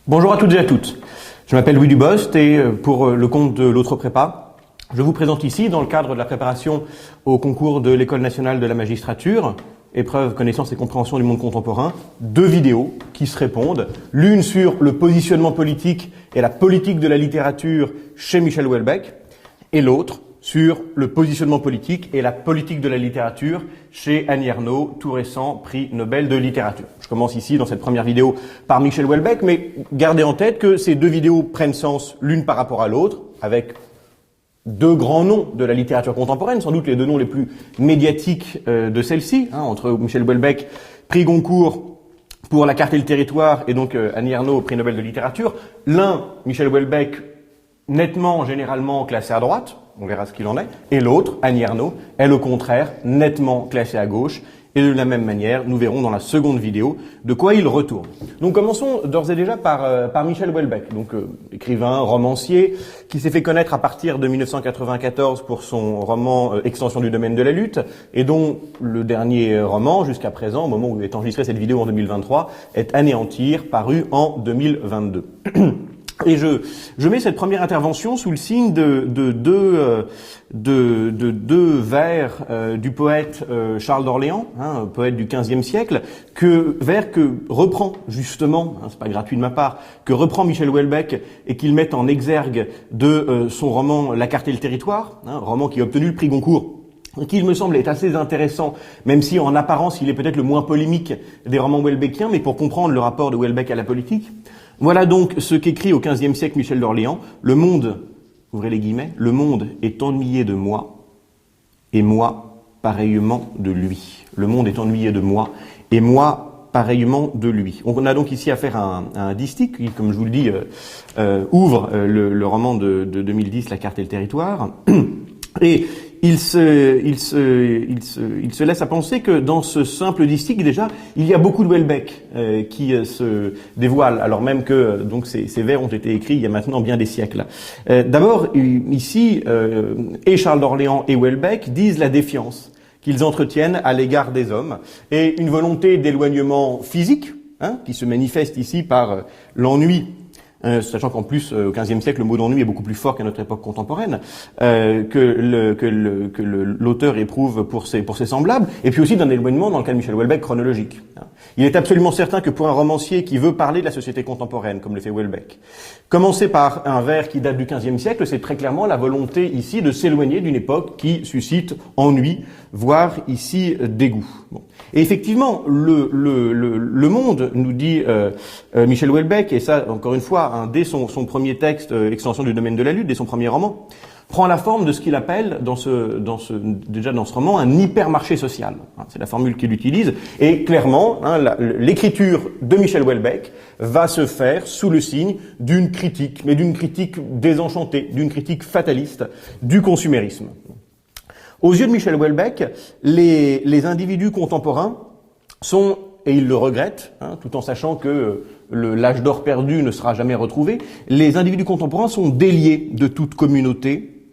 Bonjour à toutes et à toutes. Je m'appelle Louis Dubost et pour le compte de l'Autre Prépa, je vous présente ici, dans le cadre de la préparation au concours de l'École nationale de la magistrature, épreuve connaissance et compréhension du monde contemporain, deux vidéos qui se répondent. L'une sur le positionnement politique et la politique de la littérature chez Michel Houellebecq et l'autre sur le positionnement politique et la politique de la littérature chez Annie Ernaux, tout récent prix Nobel de littérature. Je commence ici dans cette première vidéo par Michel Houellebecq, mais gardez en tête que ces deux vidéos prennent sens l'une par rapport à l'autre, avec deux grands noms de la littérature contemporaine, sans doute les deux noms les plus médiatiques de celle-ci, entre Michel Houellebecq, prix Goncourt pour La Carte et le Territoire, et donc Annie Ernaux, prix Nobel de littérature. L'un, Michel Houellebecq, nettement, généralement classé à droite, on verra ce qu'il en est, et l'autre, Annie Ernaux, elle au contraire, nettement classée à gauche, et de la même manière, nous verrons dans la seconde vidéo de quoi il retourne. Donc commençons d'ores et déjà par Michel Houellebecq, donc écrivain, romancier, qui s'est fait connaître à partir de 1994 pour son roman Extension du domaine de la lutte, et dont le dernier roman, jusqu'à présent, au moment où est enregistrée cette vidéo en 2023, est Anéantir, paru en 2022. Et je mets cette première intervention sous le signe de deux vers du poète Charles d'Orléans, poète du XVe siècle, vers que reprend justement, c'est pas gratuit de ma part, que reprend Michel Houellebecq et qu'il met en exergue de son roman La Carte et le Territoire, roman qui a obtenu le prix Goncourt, qui, il me semble, est assez intéressant, même si en apparence il est peut-être le moins polémique des romans houellebecqiens, mais pour comprendre le rapport de Houellebecq à la politique. Voilà donc ce qu'écrit au XVe siècle Michel d'Orléans. Le monde, ouvrez les guillemets, le monde est ennuyé de moi, et moi, pareillement de lui. Le monde est ennuyé de moi, et moi, pareillement de lui. On a donc ici affaire à un distique qui, comme je vous le dis, ouvre le roman de 2010, La Carte et le Territoire. Et il se laisse à penser que dans ce simple distique, déjà, il y a beaucoup de Houellebecq qui se dévoilent, alors même que donc ces vers ont été écrits il y a maintenant bien des siècles. D'abord, ici, et Charles d'Orléans et Houellebecq disent la défiance qu'ils entretiennent à l'égard des hommes, et une volonté d'éloignement physique, qui se manifeste ici par l'ennui. Sachant qu'en plus, au XVe siècle, le mot d'ennui est beaucoup plus fort qu'à notre époque contemporaine, que l'auteur éprouve pour ses semblables, et puis aussi d'un éloignement, dans le cas de Michel Houellebecq, chronologique. Il est absolument certain que pour un romancier qui veut parler de la société contemporaine, comme le fait Houellebecq, commencer par un vers qui date du XVe siècle, c'est très clairement la volonté ici de s'éloigner d'une époque qui suscite ennui, voire ici dégoût. Bon. Et effectivement, le monde, nous dit Michel Houellebecq, et ça, encore une fois, dès son premier texte, Extension du domaine de la lutte, dès son premier roman, prend la forme de ce qu'il appelle, déjà dans ce roman, un hypermarché social. C'est la formule qu'il utilise. Et clairement, l'écriture de Michel Houellebecq va se faire sous le signe d'une critique, mais d'une critique désenchantée, d'une critique fataliste du consumérisme. Aux yeux de Michel Houellebecq, les individus contemporains sont, et il le regrette, tout en sachant que l'âge d'or perdu ne sera jamais retrouvé, les individus contemporains sont déliés de toute communauté.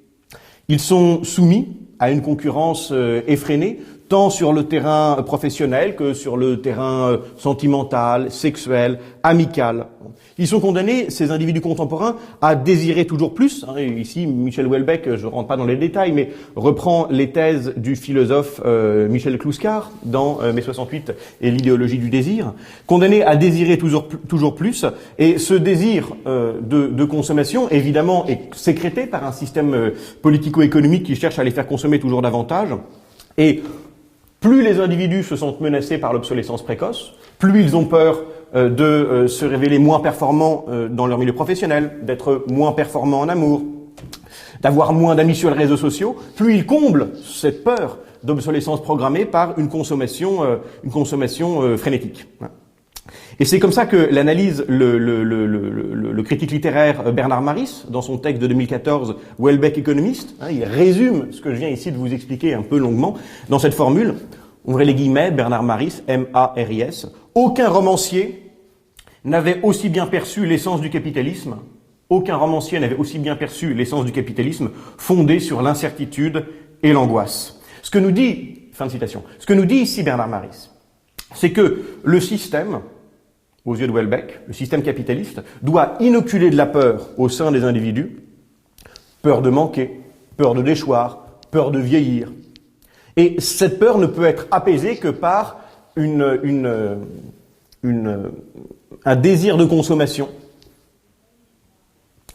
Ils sont soumis à une concurrence effrénée, tant sur le terrain professionnel que sur le terrain sentimental, sexuel, amical. Ils sont condamnés, ces individus contemporains, à désirer toujours plus. Et ici, Michel Houellebecq, je ne rentre pas dans les détails, mais reprend les thèses du philosophe Michel Clouscar dans Mai 68 et l'idéologie du désir. Condamnés à désirer toujours plus, et ce désir de consommation, évidemment, est sécrété par un système politico-économique qui cherche à les faire consommer toujours davantage. Et plus les individus se sentent menacés par l'obsolescence précoce, plus ils ont peur de se révéler moins performants dans leur milieu professionnel, d'être moins performants en amour, d'avoir moins d'amis sur les réseaux sociaux, plus ils comblent cette peur d'obsolescence programmée par une consommation frénétique. Et c'est comme ça que l'analyse le critique littéraire Bernard Maris, dans son texte de 2014, Houellebecq économiste, il résume ce que je viens ici de vous expliquer un peu longuement dans cette formule. Ouvrez les guillemets, Bernard Maris, M-A-R-I-S. Aucun romancier n'avait aussi bien perçu l'essence du capitalisme. Aucun romancier n'avait aussi bien perçu l'essence du capitalisme fondée sur l'incertitude et l'angoisse. Ce que nous dit, fin de citation, ce que nous dit ici Bernard Maris, c'est que le système aux yeux de Houellebecq, le système capitaliste, doit inoculer de la peur au sein des individus, peur de manquer, peur de déchoir, peur de vieillir. Et cette peur ne peut être apaisée que par un désir de consommation.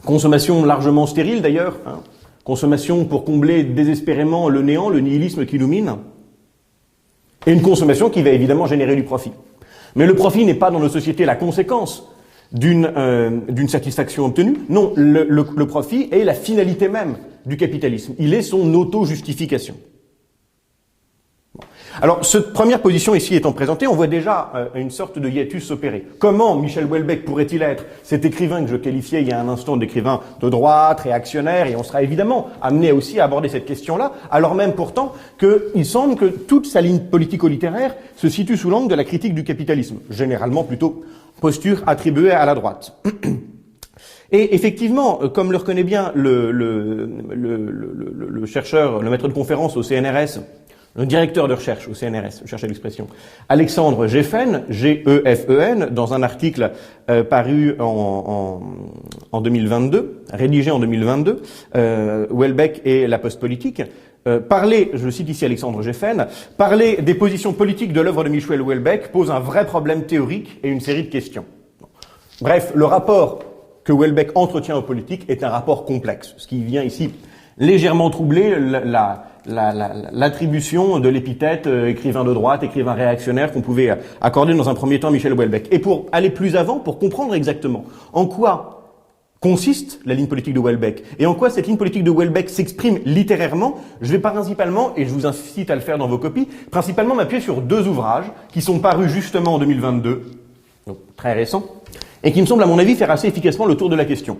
Consommation largement stérile d'ailleurs, hein. Consommation pour combler désespérément le néant, le nihilisme qui nous mine, et une consommation qui va évidemment générer du profit. Mais le profit n'est pas dans nos sociétés la conséquence d'une satisfaction obtenue. Non, le profit est la finalité même du capitalisme. Il est son auto-justification. Alors, cette première position ici étant présentée, on voit déjà une sorte de hiatus s'opérer. Comment Michel Houellebecq pourrait-il être cet écrivain que je qualifiais il y a un instant d'écrivain de droite, réactionnaire, et on sera évidemment amené aussi à aborder cette question-là, alors même pourtant qu'il semble que toute sa ligne politico-littéraire se situe sous l'angle de la critique du capitalisme, généralement plutôt posture attribuée à la droite. Et effectivement, comme le reconnaît bien le chercheur, le maître de conférence au CNRS, le directeur de recherche au CNRS, je cherchais l'expression, Alexandre Geffen, G-E-F-E-N, dans un article paru en 2022, rédigé en 2022, Houellebecq et la post-politique, parler, je cite ici Alexandre Geffen, parler des positions politiques de l'œuvre de Michel Houellebecq pose un vrai problème théorique et une série de questions. Bref, le rapport que Houellebecq entretient aux politiques est un rapport complexe, ce qui vient ici légèrement troubler l'attribution de l'épithète écrivain de droite, écrivain réactionnaire qu'on pouvait accorder dans un premier temps à Michel Houellebecq. Et pour aller plus avant, pour comprendre exactement en quoi consiste la ligne politique de Houellebecq et en quoi cette ligne politique de Houellebecq s'exprime littérairement, je vais principalement, et je vous incite à le faire dans vos copies, principalement m'appuyer sur deux ouvrages qui sont parus justement en 2022, donc très récents, et qui me semblent à mon avis faire assez efficacement le tour de la question.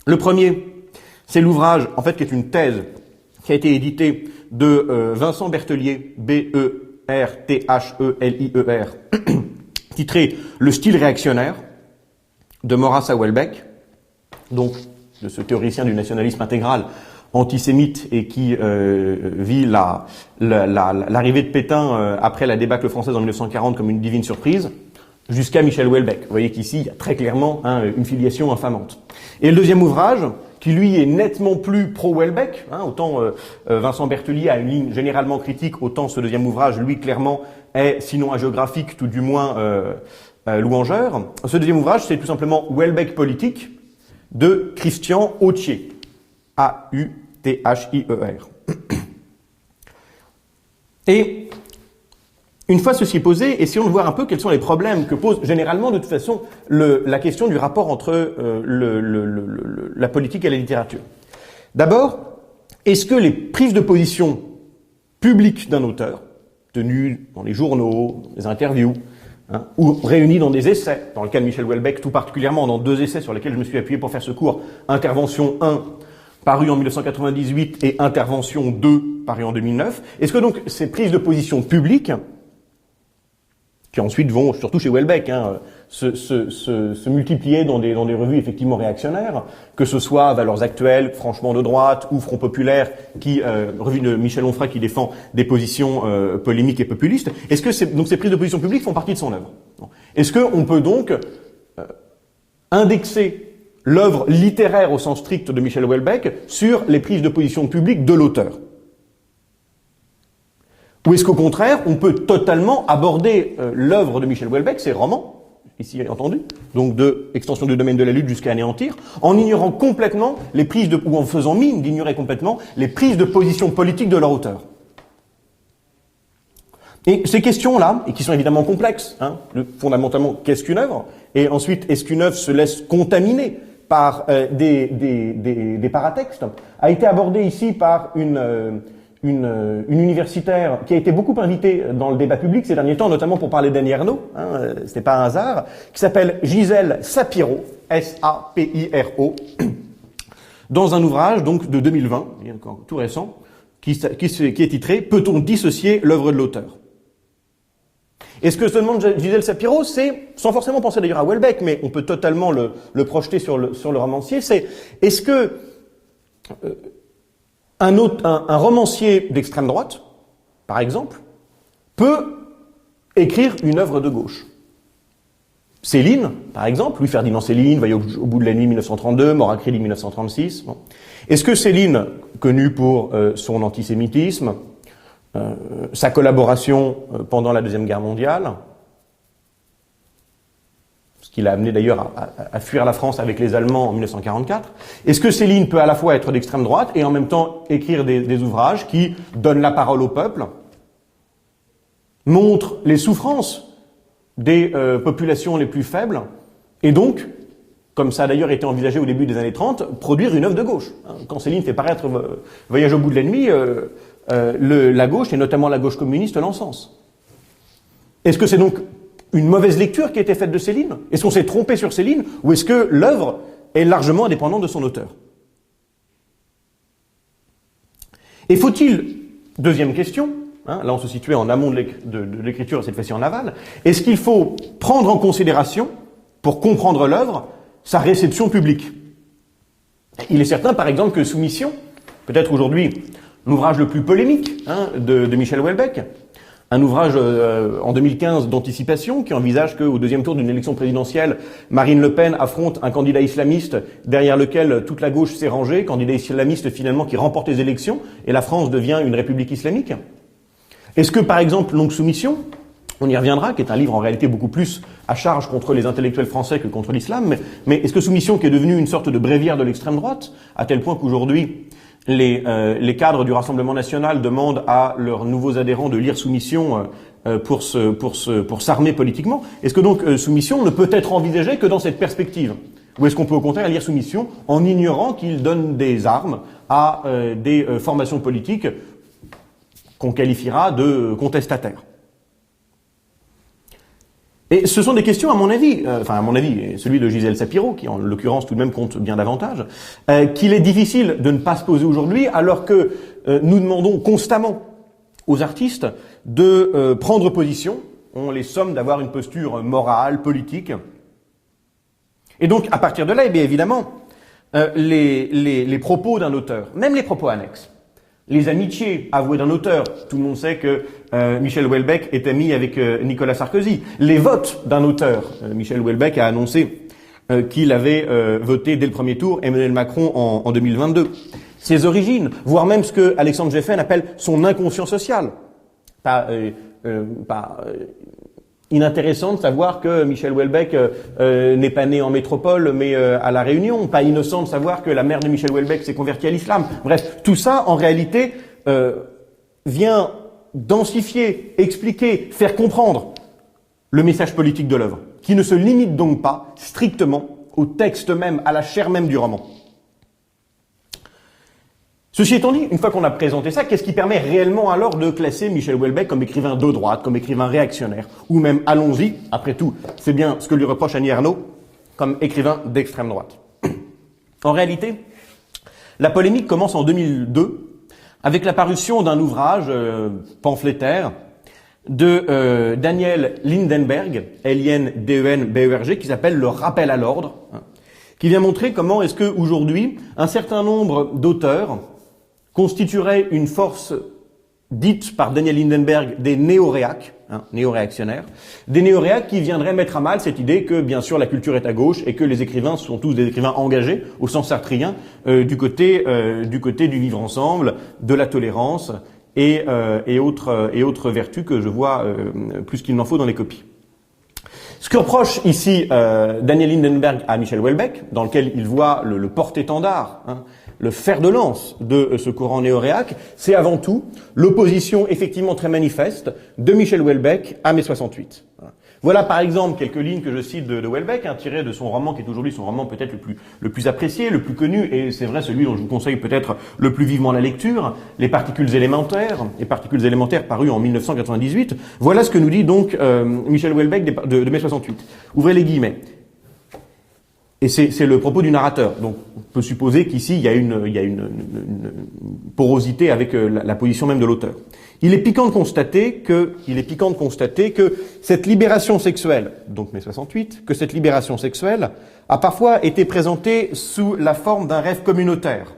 Le premier, c'est l'ouvrage, en fait, qui est une thèse qui a été éditée de Vincent Berthelier, B-E-R-T-H-E-L-I-E-R, titré « Le style réactionnaire » de Maurras à Houellebecq, donc de ce théoricien du nationalisme intégral antisémite et qui vit l'arrivée de Pétain après la débâcle française en 1940 comme une divine surprise, jusqu'à Michel Houellebecq. Vous voyez qu'ici, il y a très clairement une filiation infamante. Et le deuxième ouvrage, qui lui est nettement plus pro-Houellebecq, autant Vincent Berthelier a une ligne généralement critique, autant ce deuxième ouvrage, lui, clairement, est, sinon agéographique, tout du moins louangeur. Ce deuxième ouvrage, c'est tout simplement Houellebecq politique de Christian Authier, A-U-T-H-I-E-R. Et une fois ceci posé, essayons de voir un peu quels sont les problèmes que pose généralement de toute façon la question du rapport entre la politique et la littérature. D'abord, est-ce que les prises de position publiques d'un auteur, tenues dans les journaux, les interviews, ou réunies dans des essais, dans le cas de Michel Houellebecq, tout particulièrement dans deux essais sur lesquels je me suis appuyé pour faire ce cours, Intervention 1, paru en 1998, et Intervention 2, paru en 2009, est-ce que donc ces prises de position publiques, qui ensuite vont, surtout chez Houellebecq, se multiplier dans des revues effectivement réactionnaires, que ce soit Valeurs Actuelles, franchement de droite, ou Front Populaire, revue de Michel Onfray qui défend des positions polémiques et populistes. Est-ce que donc ces prises de position publiques font partie de son œuvre? Est-ce qu'on peut donc indexer l'œuvre littéraire au sens strict de Michel Houellebecq sur les prises de position publiques de l'auteur? Ou est-ce qu'au contraire, on peut totalement aborder l'œuvre de Michel Houellebecq, ses romans, ici entendu, donc de extension du domaine de la lutte jusqu'à anéantir, en ignorant complètement ou en faisant mine d'ignorer complètement les prises de position politique de leur auteur? Et ces questions-là, et qui sont évidemment complexes, fondamentalement, qu'est-ce qu'une œuvre? Et ensuite, est-ce qu'une œuvre se laisse contaminer par des paratextes, a été abordée ici par une universitaire qui a été beaucoup invitée dans le débat public ces derniers temps, notamment pour parler d'Annie Ernaux, c'était pas un hasard, qui s'appelle Gisèle Sapiro, S-A-P-I-R-O, dans un ouvrage donc de 2020, encore tout récent, qui est titré « Peut-on dissocier l'œuvre de l'auteur ?» Et ce que se demande Gisèle Sapiro, c'est, sans forcément penser d'ailleurs à Houellebecq, mais on peut totalement le projeter sur le romancier, c'est est-ce que un romancier d'extrême droite, par exemple, peut écrire une œuvre de gauche? Céline, par exemple, Louis-Ferdinand Céline, Voyage au bout de la nuit 1932, Mort à crédit 1936. Bon. Est-ce que Céline, connue pour son antisémitisme, sa collaboration pendant la Deuxième Guerre mondiale, ce qui l'a amené d'ailleurs à fuir la France avec les Allemands en 1944, est-ce que Céline peut à la fois être d'extrême droite et en même temps écrire des ouvrages qui donnent la parole au peuple, montrent les souffrances des populations les plus faibles, et donc, comme ça a d'ailleurs été envisagé au début des années 30, produire une œuvre de gauche. Quand Céline fait paraître Voyage au bout de la nuit, la gauche, et notamment la gauche communiste, l'encense. Est-ce que c'est donc une mauvaise lecture qui a été faite de Céline? Est-ce qu'on s'est trompé sur Céline? Ou est-ce que l'œuvre est largement indépendante de son auteur? Et faut-il, deuxième question, là on se situait en amont de l'écriture, cette fois-ci en aval, est-ce qu'il faut prendre en considération, pour comprendre l'œuvre, sa réception publique? Il est certain, par exemple, que Soumission, peut-être aujourd'hui l'ouvrage le plus polémique de Michel Houellebecq, un ouvrage en 2015 d'anticipation qui envisage qu'au deuxième tour d'une élection présidentielle, Marine Le Pen affronte un candidat islamiste derrière lequel toute la gauche s'est rangée, candidat islamiste finalement qui remporte les élections, et la France devient une république islamique. Est-ce que, par exemple, Longue Soumission, on y reviendra, qui est un livre en réalité beaucoup plus à charge contre les intellectuels français que contre l'islam, mais est-ce que Soumission, qui est devenue une sorte de bréviaire de l'extrême droite, à tel point qu'aujourd'hui, les cadres du Rassemblement national demandent à leurs nouveaux adhérents de lire Soumission pour s'armer politiquement. Est-ce que donc Soumission ne peut être envisagée que dans cette perspective? Ou est-ce qu'on peut au contraire lire Soumission en ignorant qu'il donne des armes à des formations politiques qu'on qualifiera de contestataires? Et ce sont des questions, à mon avis, et celui de Gisèle Sapiro, qui en l'occurrence tout de même compte bien davantage, qu'il est difficile de ne pas se poser aujourd'hui, alors que nous demandons constamment aux artistes de prendre position. On les somme d'avoir une posture morale, politique. Et donc, à partir de là, eh bien évidemment, les propos d'un auteur, même les propos annexes, les amitiés avouées d'un auteur. Tout le monde sait que Michel Houellebecq est ami avec Nicolas Sarkozy. Les votes d'un auteur. Michel Houellebecq a annoncé qu'il avait voté dès le premier tour Emmanuel Macron en 2022. Ses origines, voire même ce que Alexandre Geffen appelle son inconscient social. Pas inintéressant de savoir que Michel Houellebecq n'est pas né en métropole, mais à La Réunion. Pas innocent de savoir que la mère de Michel Houellebecq s'est convertie à l'islam. Bref, tout ça, en réalité, vient densifier, expliquer, faire comprendre le message politique de l'œuvre, qui ne se limite donc pas strictement au texte même, à la chair même du roman. Ceci étant dit, une fois qu'on a présenté ça, qu'est-ce qui permet réellement alors de classer Michel Houellebecq comme écrivain de droite, comme écrivain réactionnaire, ou même, allons-y, après tout, c'est bien ce que lui reproche Annie Ernaux, comme écrivain d'extrême droite. En réalité, la polémique commence en 2002 avec la parution d'un ouvrage pamphlétaire de Daniel Lindenberg, L-I-N-D-E-N-B-E-R-G, qui s'appelle Le Rappel à l'ordre, qui vient montrer comment est-ce qu'aujourd'hui, un certain nombre d'auteurs constituerait une force dite par Daniel Lindenberg des néoréacs, néoréactionnaires, des néoréacs qui viendraient mettre à mal cette idée que, bien sûr, la culture est à gauche et que les écrivains sont tous des écrivains engagés, au sens sartrien, du côté du vivre ensemble, de la tolérance et autres vertus que je vois plus qu'il n'en faut dans les copies. Ce que reproche ici Daniel Lindenberg à Michel Houellebecq, dans lequel il voit le porte-étendard, le fer de lance de ce courant néoréac, c'est avant tout l'opposition effectivement très manifeste de Michel Houellebecq à mai 68. Voilà par exemple quelques lignes que je cite de Houellebecq, tirées de son roman qui est aujourd'hui son roman peut-être le plus apprécié, le plus connu, et c'est vrai celui dont je vous conseille peut-être le plus vivement la lecture, Les particules élémentaires, paru en 1998. Voilà ce que nous dit donc Michel Houellebecq de mai 68. Ouvrez les guillemets. Et c'est le propos du narrateur. Donc, on peut supposer qu'ici, il y a une porosité avec la position même de l'auteur. Il est piquant de constater que cette libération sexuelle, donc mai 68, que cette libération sexuelle a parfois été présentée sous la forme d'un rêve communautaire.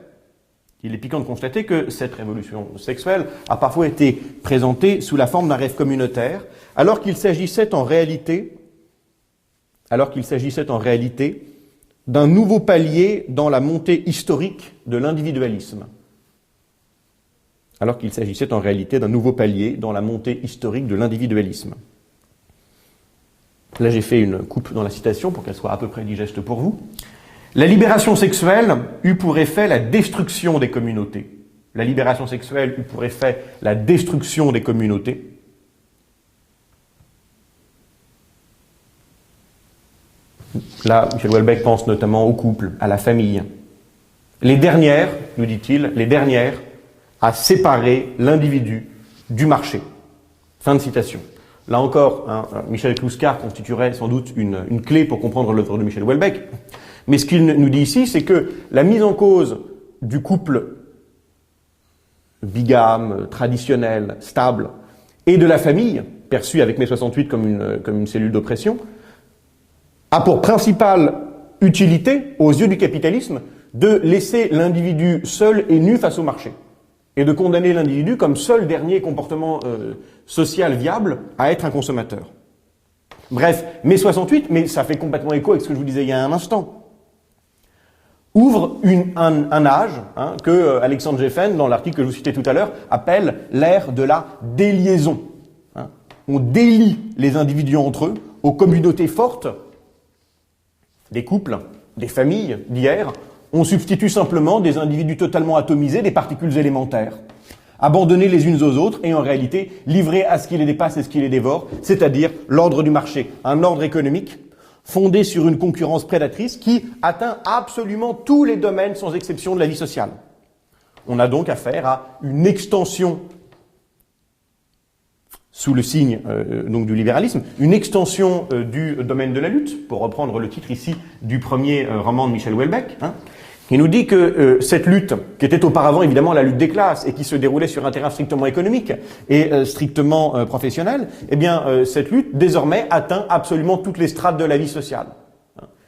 Il est piquant de constater que cette révolution sexuelle a parfois été présentée sous la forme d'un rêve communautaire, alors qu'il s'agissait en réalité alors qu'il s'agissait en réalité d'un nouveau palier dans la montée historique de l'individualisme. Alors qu'il s'agissait en réalité d'un nouveau palier dans la montée historique de l'individualisme. Là, j'ai fait une coupe dans la citation pour qu'elle soit à peu près digeste pour vous. La libération sexuelle eut pour effet la destruction des communautés. La libération sexuelle eut pour effet la destruction des communautés. Là, Michel Houellebecq pense notamment au couple, à la famille. Les dernières, nous dit-il, les dernières à séparer l'individu du marché. Fin de citation. Là encore, Michel Clouscar constituerait sans doute une clé pour comprendre l'œuvre de Michel Houellebecq. Mais ce qu'il nous dit ici, c'est que la mise en cause du couple bigame, traditionnel, stable, et de la famille, perçue avec mai 68 comme une cellule d'oppression, a pour principale utilité, aux yeux du capitalisme, de laisser l'individu seul et nu face au marché, et de condamner l'individu comme seul dernier comportement social viable à être un consommateur. Bref, mai 68, mais ça fait complètement écho avec ce que je vous disais il y a un instant, ouvre un âge que Alexandre Geffen, dans l'article que je vous citais tout à l'heure, appelle l'ère de la déliaison. On délie les individus entre eux aux communautés fortes, des couples, des familles d'hier. On substitue simplement des individus totalement atomisés, des particules élémentaires, abandonnés les unes aux autres et en réalité livrés à ce qui les dépasse et ce qui les dévore, c'est-à-dire l'ordre du marché, un ordre économique fondé sur une concurrence prédatrice qui atteint absolument tous les domaines sans exception de la vie sociale. On a donc affaire à une extension, sous le signe donc du libéralisme, une extension du domaine de la lutte, pour reprendre le titre ici du premier roman de Michel Houellebecq, qui nous dit que cette lutte, qui était auparavant évidemment la lutte des classes et qui se déroulait sur un terrain strictement économique et strictement professionnel, eh bien cette lutte désormais atteint absolument toutes les strates de la vie sociale.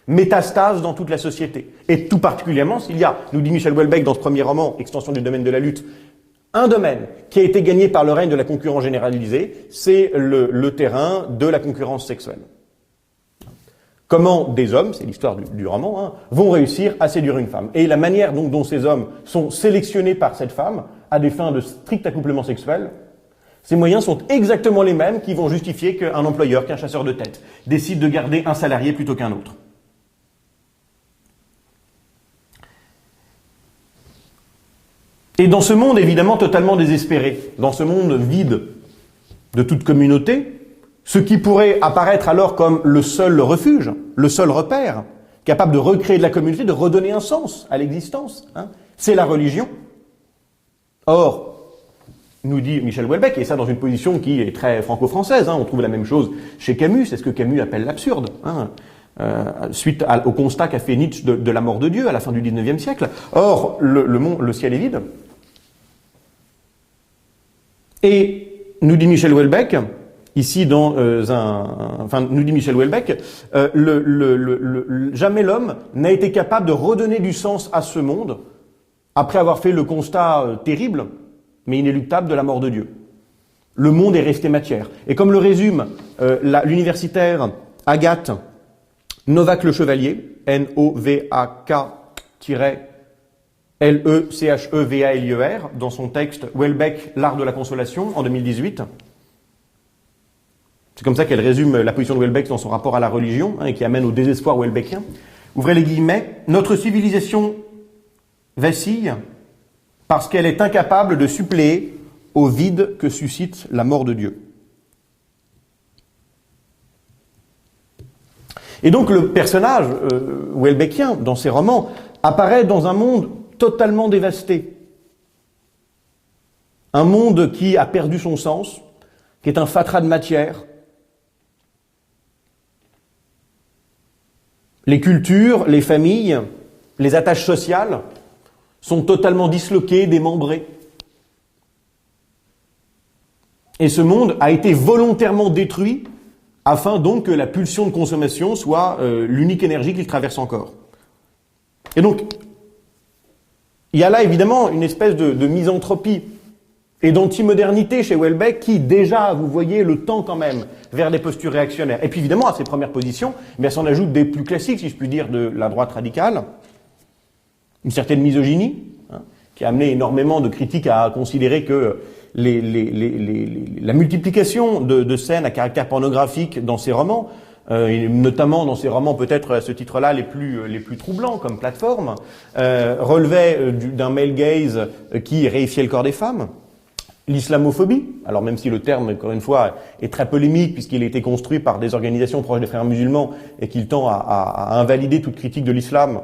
Métastase dans toute la société. Et tout particulièrement s'il y a, nous dit Michel Houellebecq dans ce premier roman, Extension du domaine de la lutte, un domaine qui a été gagné par le règne de la concurrence généralisée, c'est le terrain de la concurrence sexuelle. Comment des hommes, c'est l'histoire du roman, vont réussir à séduire une femme. Et la manière donc dont ces hommes sont sélectionnés par cette femme à des fins de strict accouplement sexuel, ces moyens sont exactement les mêmes qui vont justifier qu'un employeur, qu'un chasseur de tête, décide de garder un salarié plutôt qu'un autre. Et dans ce monde évidemment totalement désespéré, dans ce monde vide de toute communauté, ce qui pourrait apparaître alors comme le seul refuge, le seul repère, capable de recréer de la communauté, de redonner un sens à l'existence, c'est la religion. Or, nous dit Michel Houellebecq, et ça dans une position qui est très franco-française, on trouve la même chose chez Camus, c'est ce que Camus appelle l'absurde, suite au constat qu'a fait Nietzsche de la mort de Dieu à la fin du XIXe siècle. Or, le ciel est vide. Et nous dit Michel Houellebecq, ici nous dit Michel Houellebecq, jamais l'homme n'a été capable de redonner du sens à ce monde après avoir fait le constat terrible, mais inéluctable, de la mort de Dieu. Le monde est resté matière. Et comme le résume l'universitaire Agathe Novak Le Chevalier, Novak-Lechevaler, dans son texte Houellebecq, l'art de la consolation, en 2018. C'est comme ça qu'elle résume la position de Houellebecq dans son rapport à la religion, et qui amène au désespoir houellebecquien. Ouvrez les guillemets, « Notre civilisation vacille parce qu'elle est incapable de suppléer au vide que suscite la mort de Dieu. » Et donc le personnage houellebecquien, dans ses romans, apparaît dans un monde totalement dévasté. Un monde qui a perdu son sens, qui est un fatras de matière. Les cultures, les familles, les attaches sociales sont totalement disloquées, démembrées. Et ce monde a été volontairement détruit afin donc que la pulsion de consommation soit l'unique énergie qu'il traverse encore. Et donc, il y a là évidemment une espèce de misanthropie et d'anti-modernité chez Houellebecq qui, déjà, vous voyez, le tend quand même vers des postures réactionnaires. Et puis évidemment, à ces premières positions, mais s'en ajoute des plus classiques, si je puis dire, de la droite radicale, une certaine misogynie, hein, qui a amené énormément de critiques à considérer que la multiplication de scènes à caractère pornographique dans ces romans, et notamment dans ces romans peut-être à ce titre-là les plus troublants comme Plateforme, relevait d'un male gaze qui réifiait le corps des femmes. L'islamophobie, alors même si le terme, encore une fois, est très polémique puisqu'il a été construit par des organisations proches des frères musulmans et qu'il tend à invalider toute critique de l'islam,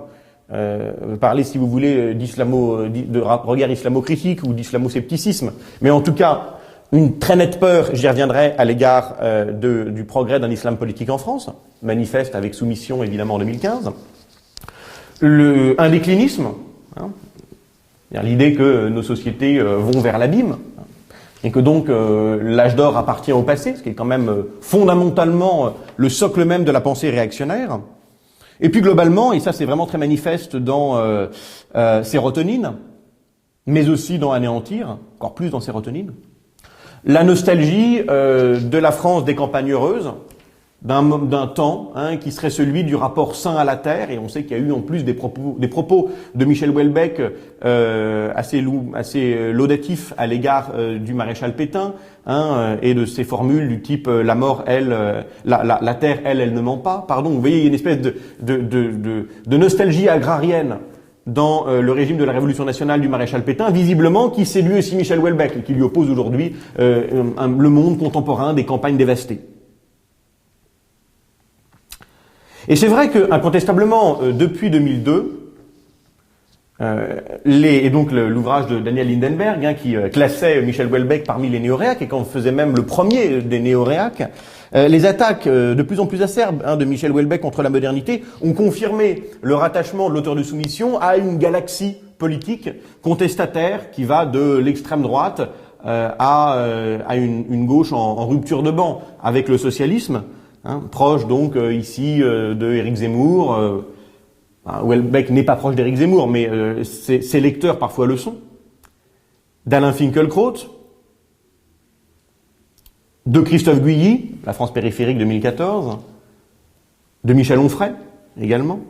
parler, si vous voulez, de regard islamo-critique ou d'islamo-scepticisme, mais en tout cas, une très nette peur, j'y reviendrai, à l'égard du progrès d'un islam politique en France, manifeste avec Soumission évidemment en 2015. Un déclinisme, hein, l'idée que nos sociétés vont vers l'abîme, et que donc l'âge d'or appartient au passé, ce qui est quand même fondamentalement le socle même de la pensée réactionnaire. Et puis globalement, et ça c'est vraiment très manifeste dans Sérotonine, mais aussi dans Anéantir, encore plus dans Sérotonine, la nostalgie de la France des campagnes heureuses, d'un temps qui serait celui du rapport sain à la terre, et on sait qu'il y a eu en plus des propos de Michel Houellebecq assez laudatifs à l'égard du maréchal Pétain, et de ces formules du type la mort, la terre, elle ne ment pas. Pardon, vous voyez, il y a une espèce de nostalgie agrarienne dans le régime de la Révolution nationale du maréchal Pétain, visiblement qui séduit aussi Michel Houellebecq, et qui lui oppose aujourd'hui le monde contemporain des campagnes dévastées. Et c'est vrai que, incontestablement, depuis 2002, et donc l'ouvrage de Daniel Lindenberg, qui classait Michel Houellebecq parmi les néoréacs, et qu'en faisait même le premier des néoréacs, les attaques de plus en plus acerbes de Michel Houellebecq contre la modernité ont confirmé le rattachement de l'auteur de Soumission à une galaxie politique contestataire qui va de l'extrême droite à une gauche en rupture de banc avec le socialisme, proche donc ici de Éric Zemmour. Houellebecq n'est pas proche d'Éric Zemmour, mais ses lecteurs parfois le sont. D'Alain Finkielkraut, de Christophe Guilly, La France périphérique 2014, de Michel Onfray également.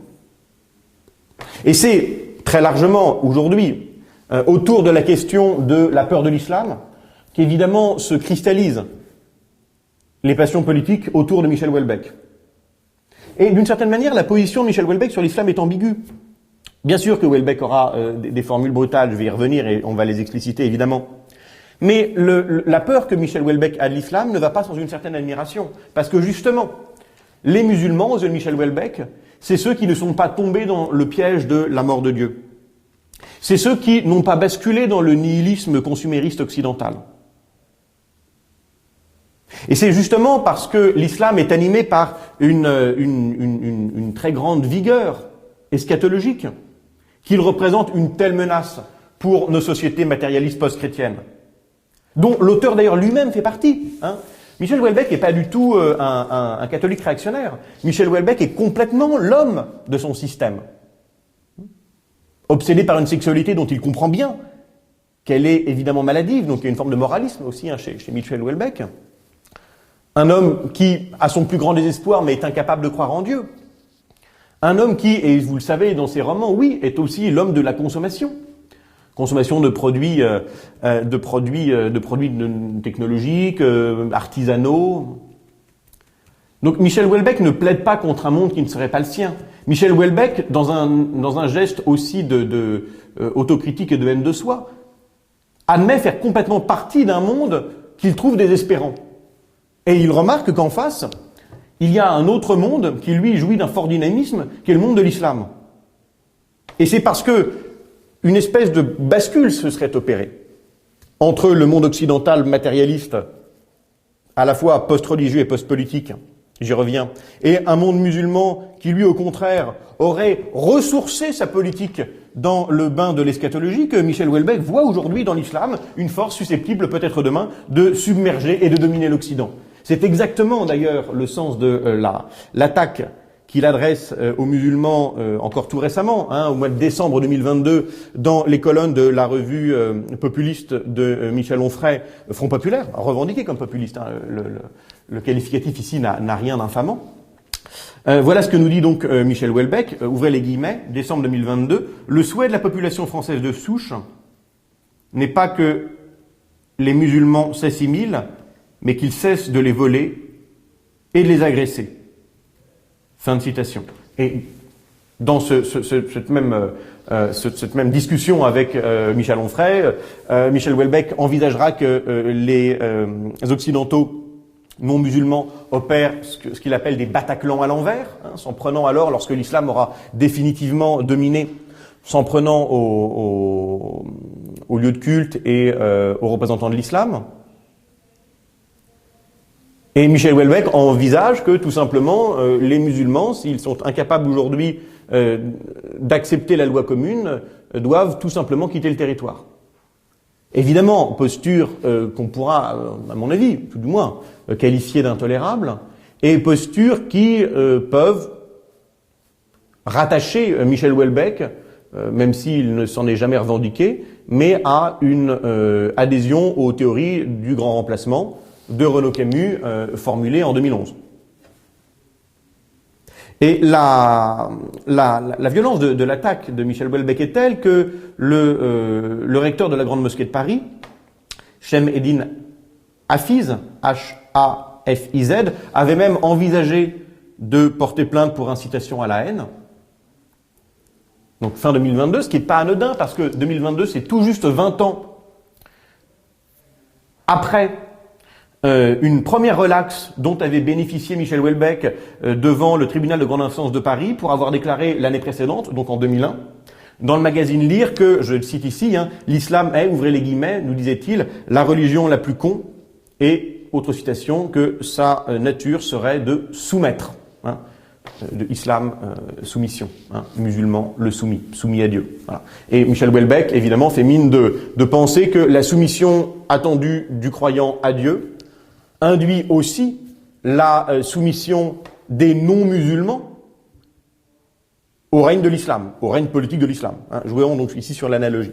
Et c'est très largement aujourd'hui autour de la question de la peur de l'islam qu'évidemment se cristallisent les passions politiques autour de Michel Houellebecq. Et d'une certaine manière, la position de Michel Houellebecq sur l'islam est ambiguë. Bien sûr que Houellebecq aura des formules brutales, je vais y revenir et on va les expliciter évidemment. Mais la peur que Michel Houellebecq a de l'islam ne va pas sans une certaine admiration. Parce que justement, les musulmans, aux yeux de Michel Houellebecq, c'est ceux qui ne sont pas tombés dans le piège de la mort de Dieu. C'est ceux qui n'ont pas basculé dans le nihilisme consumériste occidental. Et c'est justement parce que l'islam est animé par une très grande vigueur eschatologique qu'il représente une telle menace pour nos sociétés matérialistes post-chrétiennes, dont l'auteur d'ailleurs lui-même fait partie. Michel Houellebecq n'est pas du tout un catholique réactionnaire. Michel Houellebecq est complètement l'homme de son système, obsédé par une sexualité dont il comprend bien qu'elle est évidemment maladive, donc il y a une forme de moralisme aussi chez Michel Houellebecq. Un homme qui a son plus grand désespoir mais est incapable de croire en Dieu. Un homme qui, et vous le savez dans ses romans, oui, est aussi l'homme de la consommation. Consommation de produits technologiques, artisanaux. Donc Michel Houellebecq ne plaide pas contre un monde qui ne serait pas le sien. Michel Houellebecq, dans un geste aussi de autocritique et de haine de soi, admet faire complètement partie d'un monde qu'il trouve désespérant. Et il remarque qu'en face, il y a un autre monde qui, lui, jouit d'un fort dynamisme, qui est le monde de l'islam. Et c'est parce que une espèce de bascule se serait opérée entre le monde occidental matérialiste, à la fois post-religieux et post-politique, j'y reviens, et un monde musulman qui, lui, au contraire, aurait ressourcé sa politique dans le bain de l'eschatologie, que Michel Houellebecq voit aujourd'hui dans l'islam une force susceptible, peut-être demain, de submerger et de dominer l'Occident. C'est exactement, d'ailleurs, le sens de l'attaque qu'il adresse aux musulmans encore tout récemment, au mois de décembre 2022, dans les colonnes de la revue populiste de Michel Onfray, Front Populaire, revendiqué comme populiste. Le qualificatif ici n'a rien d'infamant. Voilà ce que nous dit donc Michel Houellebecq, ouvrez les guillemets, décembre 2022. Le souhait de la population française de souche n'est pas que les musulmans s'assimilent, mais qu'ils cessent de les voler et de les agresser. Fin de citation. Et dans cette même discussion avec Michel Onfray, Michel Houellebecq envisagera que les Occidentaux non musulmans opèrent ce qu'il appelle des Bataclans à l'envers, s'en prenant alors, lorsque l'islam aura définitivement dominé, s'en prenant aux lieux de culte et aux représentants de l'islam. Et Michel Houellebecq envisage que, tout simplement, les musulmans, s'ils sont incapables aujourd'hui d'accepter la loi commune, doivent tout simplement quitter le territoire. Évidemment, posture qu'on pourra, à mon avis, tout du moins, qualifier d'intolérable, et posture qui peuvent rattacher Michel Houellebecq, même s'il ne s'en est jamais revendiqué, mais à une adhésion aux théories du grand remplacement de Renaud Camus, formulée en 2011. Et la violence de l'attaque de Michel Houellebecq est telle que le recteur de la Grande Mosquée de Paris, Chem Eddine Hafiz, H-A-F-I-Z, avait même envisagé de porter plainte pour incitation à la haine. Donc fin 2022, ce qui n'est pas anodin, parce que 2022, c'est tout juste 20 ans après une première relaxe dont avait bénéficié Michel Houellebecq devant le tribunal de grande instance de Paris pour avoir déclaré l'année précédente, donc en 2001, dans le magazine Lire que, je le cite ici, l'islam est, ouvrez les guillemets, nous disait-il, la religion la plus con, et, autre citation, que sa nature serait de soumettre, de islam, soumission, musulman, le soumis à Dieu. Voilà. Et Michel Houellebecq, évidemment, fait mine de penser que la soumission attendue du croyant à Dieu induit aussi la soumission des non-musulmans au règne de l'islam, au règne politique de l'islam. Jouons donc ici sur l'analogie.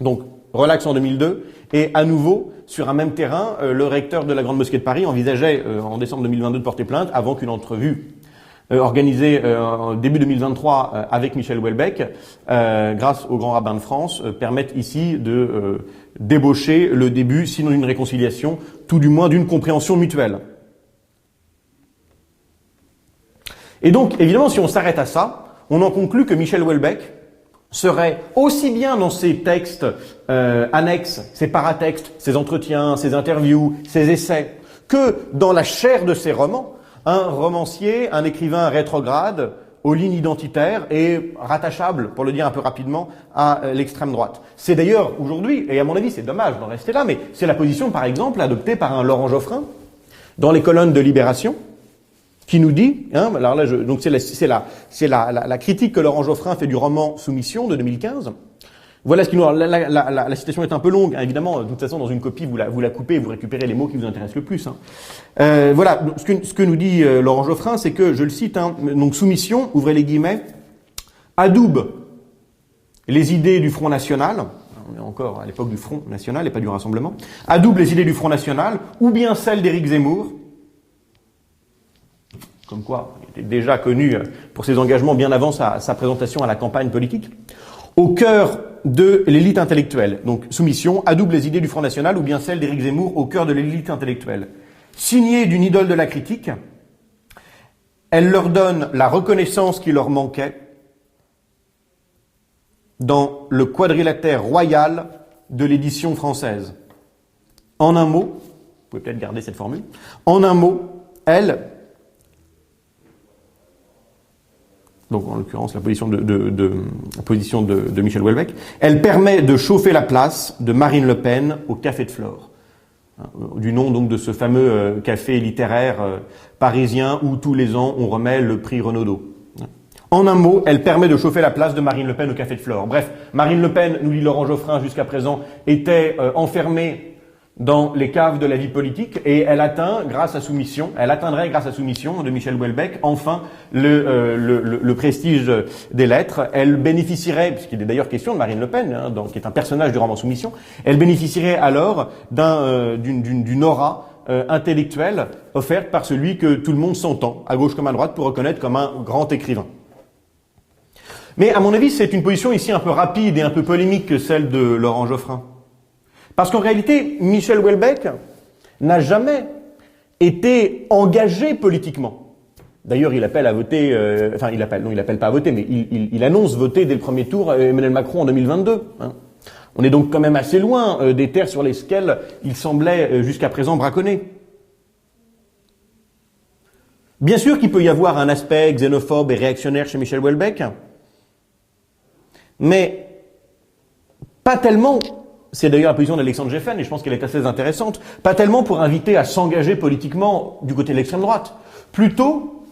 Donc, relax en 2002, et à nouveau, sur un même terrain, le recteur de la Grande Mosquée de Paris envisageait en décembre 2022 de porter plainte avant qu'une entrevue organisée en début 2023 avec Michel Houellebecq, grâce au grand rabbin de France, permette ici de débaucher le début, sinon d'une réconciliation, tout du moins d'une compréhension mutuelle. Et donc, évidemment, si on s'arrête à ça, on en conclut que Michel Houellebecq serait aussi bien dans ses textes annexes, ses paratextes, ses entretiens, ses interviews, ses essais, que dans la chair de ses romans, un romancier, un écrivain rétrograde, aux lignes identitaires et rattachable, pour le dire un peu rapidement, à l'extrême droite. C'est d'ailleurs aujourd'hui, et à mon avis c'est dommage d'en rester là, mais c'est la position par exemple adoptée par un Laurent Geoffrin dans les colonnes de Libération, qui nous dit, alors là, donc c'est la critique que Laurent Geoffrin fait du roman Soumission de 2015. Voilà ce qui nous. La citation est un peu longue, évidemment. De toute façon, dans une copie, vous la coupez et vous récupérez les mots qui vous intéressent le plus. Voilà. Ce que nous dit Laurent Geoffrin, c'est que, je le cite, donc soumission, ouvrez les guillemets, adoube les idées du Front National. On est encore à l'époque du Front National et pas du Rassemblement. Adoube les idées du Front National, ou bien celles d'Éric Zemmour. Comme quoi, il était déjà connu pour ses engagements bien avant sa présentation à la campagne politique. Au cœur de l'élite intellectuelle. Donc, soumission, adoube les idées du Front National ou bien celles d'Éric Zemmour au cœur de l'élite intellectuelle. Signée d'une idole de la critique, elle leur donne la reconnaissance qui leur manquait dans le quadrilatère royal de l'édition française. En un mot, vous pouvez peut-être garder cette formule, en un mot, elle, donc en l'occurrence la position de Michel Houellebecq, elle permet de chauffer la place de Marine Le Pen au Café de Flore, du nom donc de ce fameux café littéraire parisien où tous les ans on remet le prix Renaudot. En un mot, elle permet de chauffer la place de Marine Le Pen au Café de Flore. Bref, Marine Le Pen, nous dit Laurent Geoffrin jusqu'à présent, était enfermée dans les caves de la vie politique, et elle atteindrait grâce à soumission de Michel Houellebecq, enfin le prestige des lettres. Elle bénéficierait, puisqu'il est d'ailleurs question de Marine Le Pen, qui est un personnage du roman Soumission, elle bénéficierait alors d'une aura intellectuelle offerte par celui que tout le monde s'entend, à gauche comme à droite, pour reconnaître comme un grand écrivain. Mais à mon avis, c'est une position ici un peu rapide et un peu polémique que celle de Laurent Geoffrin. Parce qu'en réalité, Michel Houellebecq n'a jamais été engagé politiquement. D'ailleurs, il appelle à voter, il appelle pas à voter, mais il annonce voter dès le premier tour Emmanuel Macron en 2022. On est donc quand même assez loin des terres sur lesquelles il semblait jusqu'à présent braconner. Bien sûr qu'il peut y avoir un aspect xénophobe et réactionnaire chez Michel Houellebecq, mais pas tellement. C'est d'ailleurs la position d'Alexandre Geffen, et je pense qu'elle est assez intéressante, pas tellement pour inviter à s'engager politiquement du côté de l'extrême droite, plutôt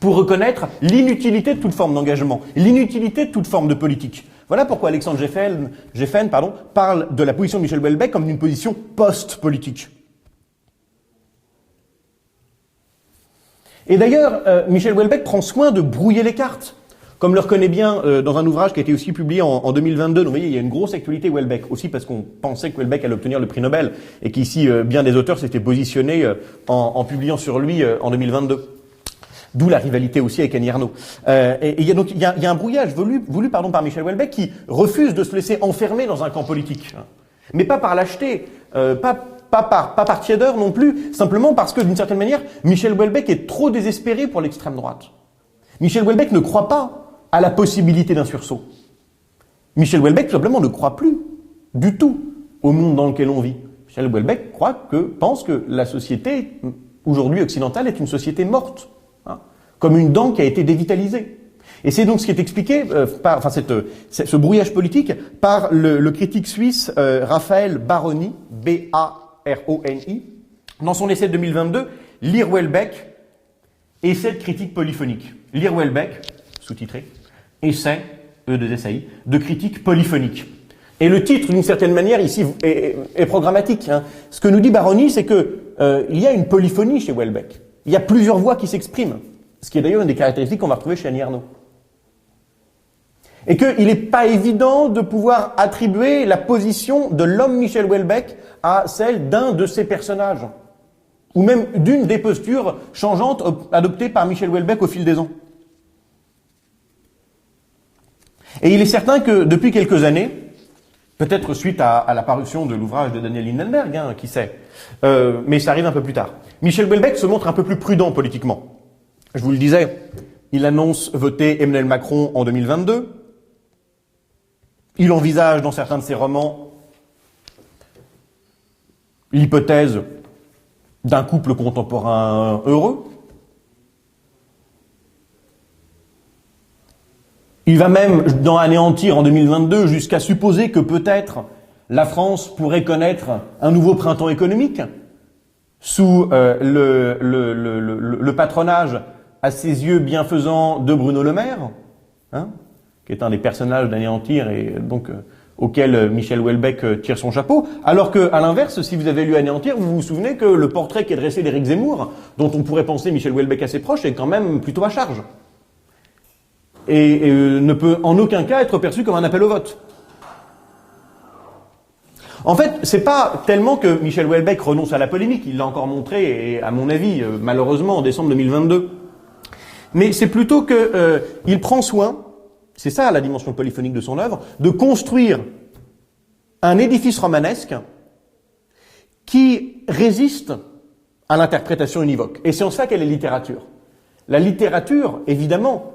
pour reconnaître l'inutilité de toute forme d'engagement, l'inutilité de toute forme de politique. Voilà pourquoi Alexandre Geffen parle de la position de Michel Houellebecq comme d'une position post-politique. Et d'ailleurs, Michel Houellebecq prend soin de brouiller les cartes. Comme le reconnaît bien dans un ouvrage qui a été aussi publié en 2022, donc vous voyez, il y a une grosse actualité Houellebecq, aussi parce qu'on pensait que Houellebecq allait obtenir le prix Nobel, et qu'ici, bien des auteurs s'étaient positionnés en publiant sur lui en 2022. D'où la rivalité aussi avec Annie Ernaux. Et il y a un brouillage voulu par Michel Houellebecq qui refuse de se laisser enfermer dans un camp politique. Mais pas par lâcheté, pas par tiédeur non plus, simplement parce que, d'une certaine manière, Michel Houellebecq est trop désespéré pour l'extrême droite. Michel Houellebecq ne croit pas à la possibilité d'un sursaut. Michel Houellebecq, tout simplement, ne croit plus du tout au monde dans lequel on vit. Michel Houellebecq pense que la société, aujourd'hui occidentale, est une société morte, comme une dent qui a été dévitalisée. Et c'est donc ce qui est expliqué par ce brouillage politique par le critique suisse Raphaël Baroni, B-A-R-O-N-I, dans son essai de 2022, Lire Houellebecq, essai de critique polyphonique. Lire Houellebecq, sous-titré, essai, E2SAI, de critique polyphonique. Et le titre, d'une certaine manière, ici, est programmatique. Ce que nous dit Baroni, c'est que il y a une polyphonie chez Houellebecq. Il y a plusieurs voix qui s'expriment. Ce qui est d'ailleurs une des caractéristiques qu'on va retrouver chez Annie Ernaux. Et qu'il n'est pas évident de pouvoir attribuer la position de l'homme Michel Houellebecq à celle d'un de ses personnages, ou même d'une des postures changeantes adoptées par Michel Houellebecq au fil des ans. Et il est certain que depuis quelques années, peut-être suite à la parution de l'ouvrage de Daniel Lindenberg, qui sait, mais ça arrive un peu plus tard, Michel Houellebecq se montre un peu plus prudent politiquement. Je vous le disais, il annonce voter Emmanuel Macron en 2022. Il envisage dans certains de ses romans l'hypothèse d'un couple contemporain heureux. Il va même, dans Anéantir en 2022, jusqu'à supposer que peut-être la France pourrait connaître un nouveau printemps économique sous le patronage à ses yeux bienfaisant de Bruno Le Maire, qui est un des personnages d'Anéantir et donc auquel Michel Houellebecq tire son chapeau, alors que, à l'inverse, si vous avez lu Anéantir, vous vous souvenez que le portrait qui est dressé d'Éric Zemmour, dont on pourrait penser Michel Houellebecq assez proche, est quand même plutôt à charge. Et ne peut en aucun cas être perçu comme un appel au vote. En fait, c'est pas tellement que Michel Houellebecq renonce à la polémique, il l'a encore montré, et à mon avis, malheureusement, en décembre 2022. Mais c'est plutôt que il prend soin, c'est ça la dimension polyphonique de son œuvre, de construire un édifice romanesque qui résiste à l'interprétation univoque. Et c'est en ça qu'est la littérature. La littérature, évidemment,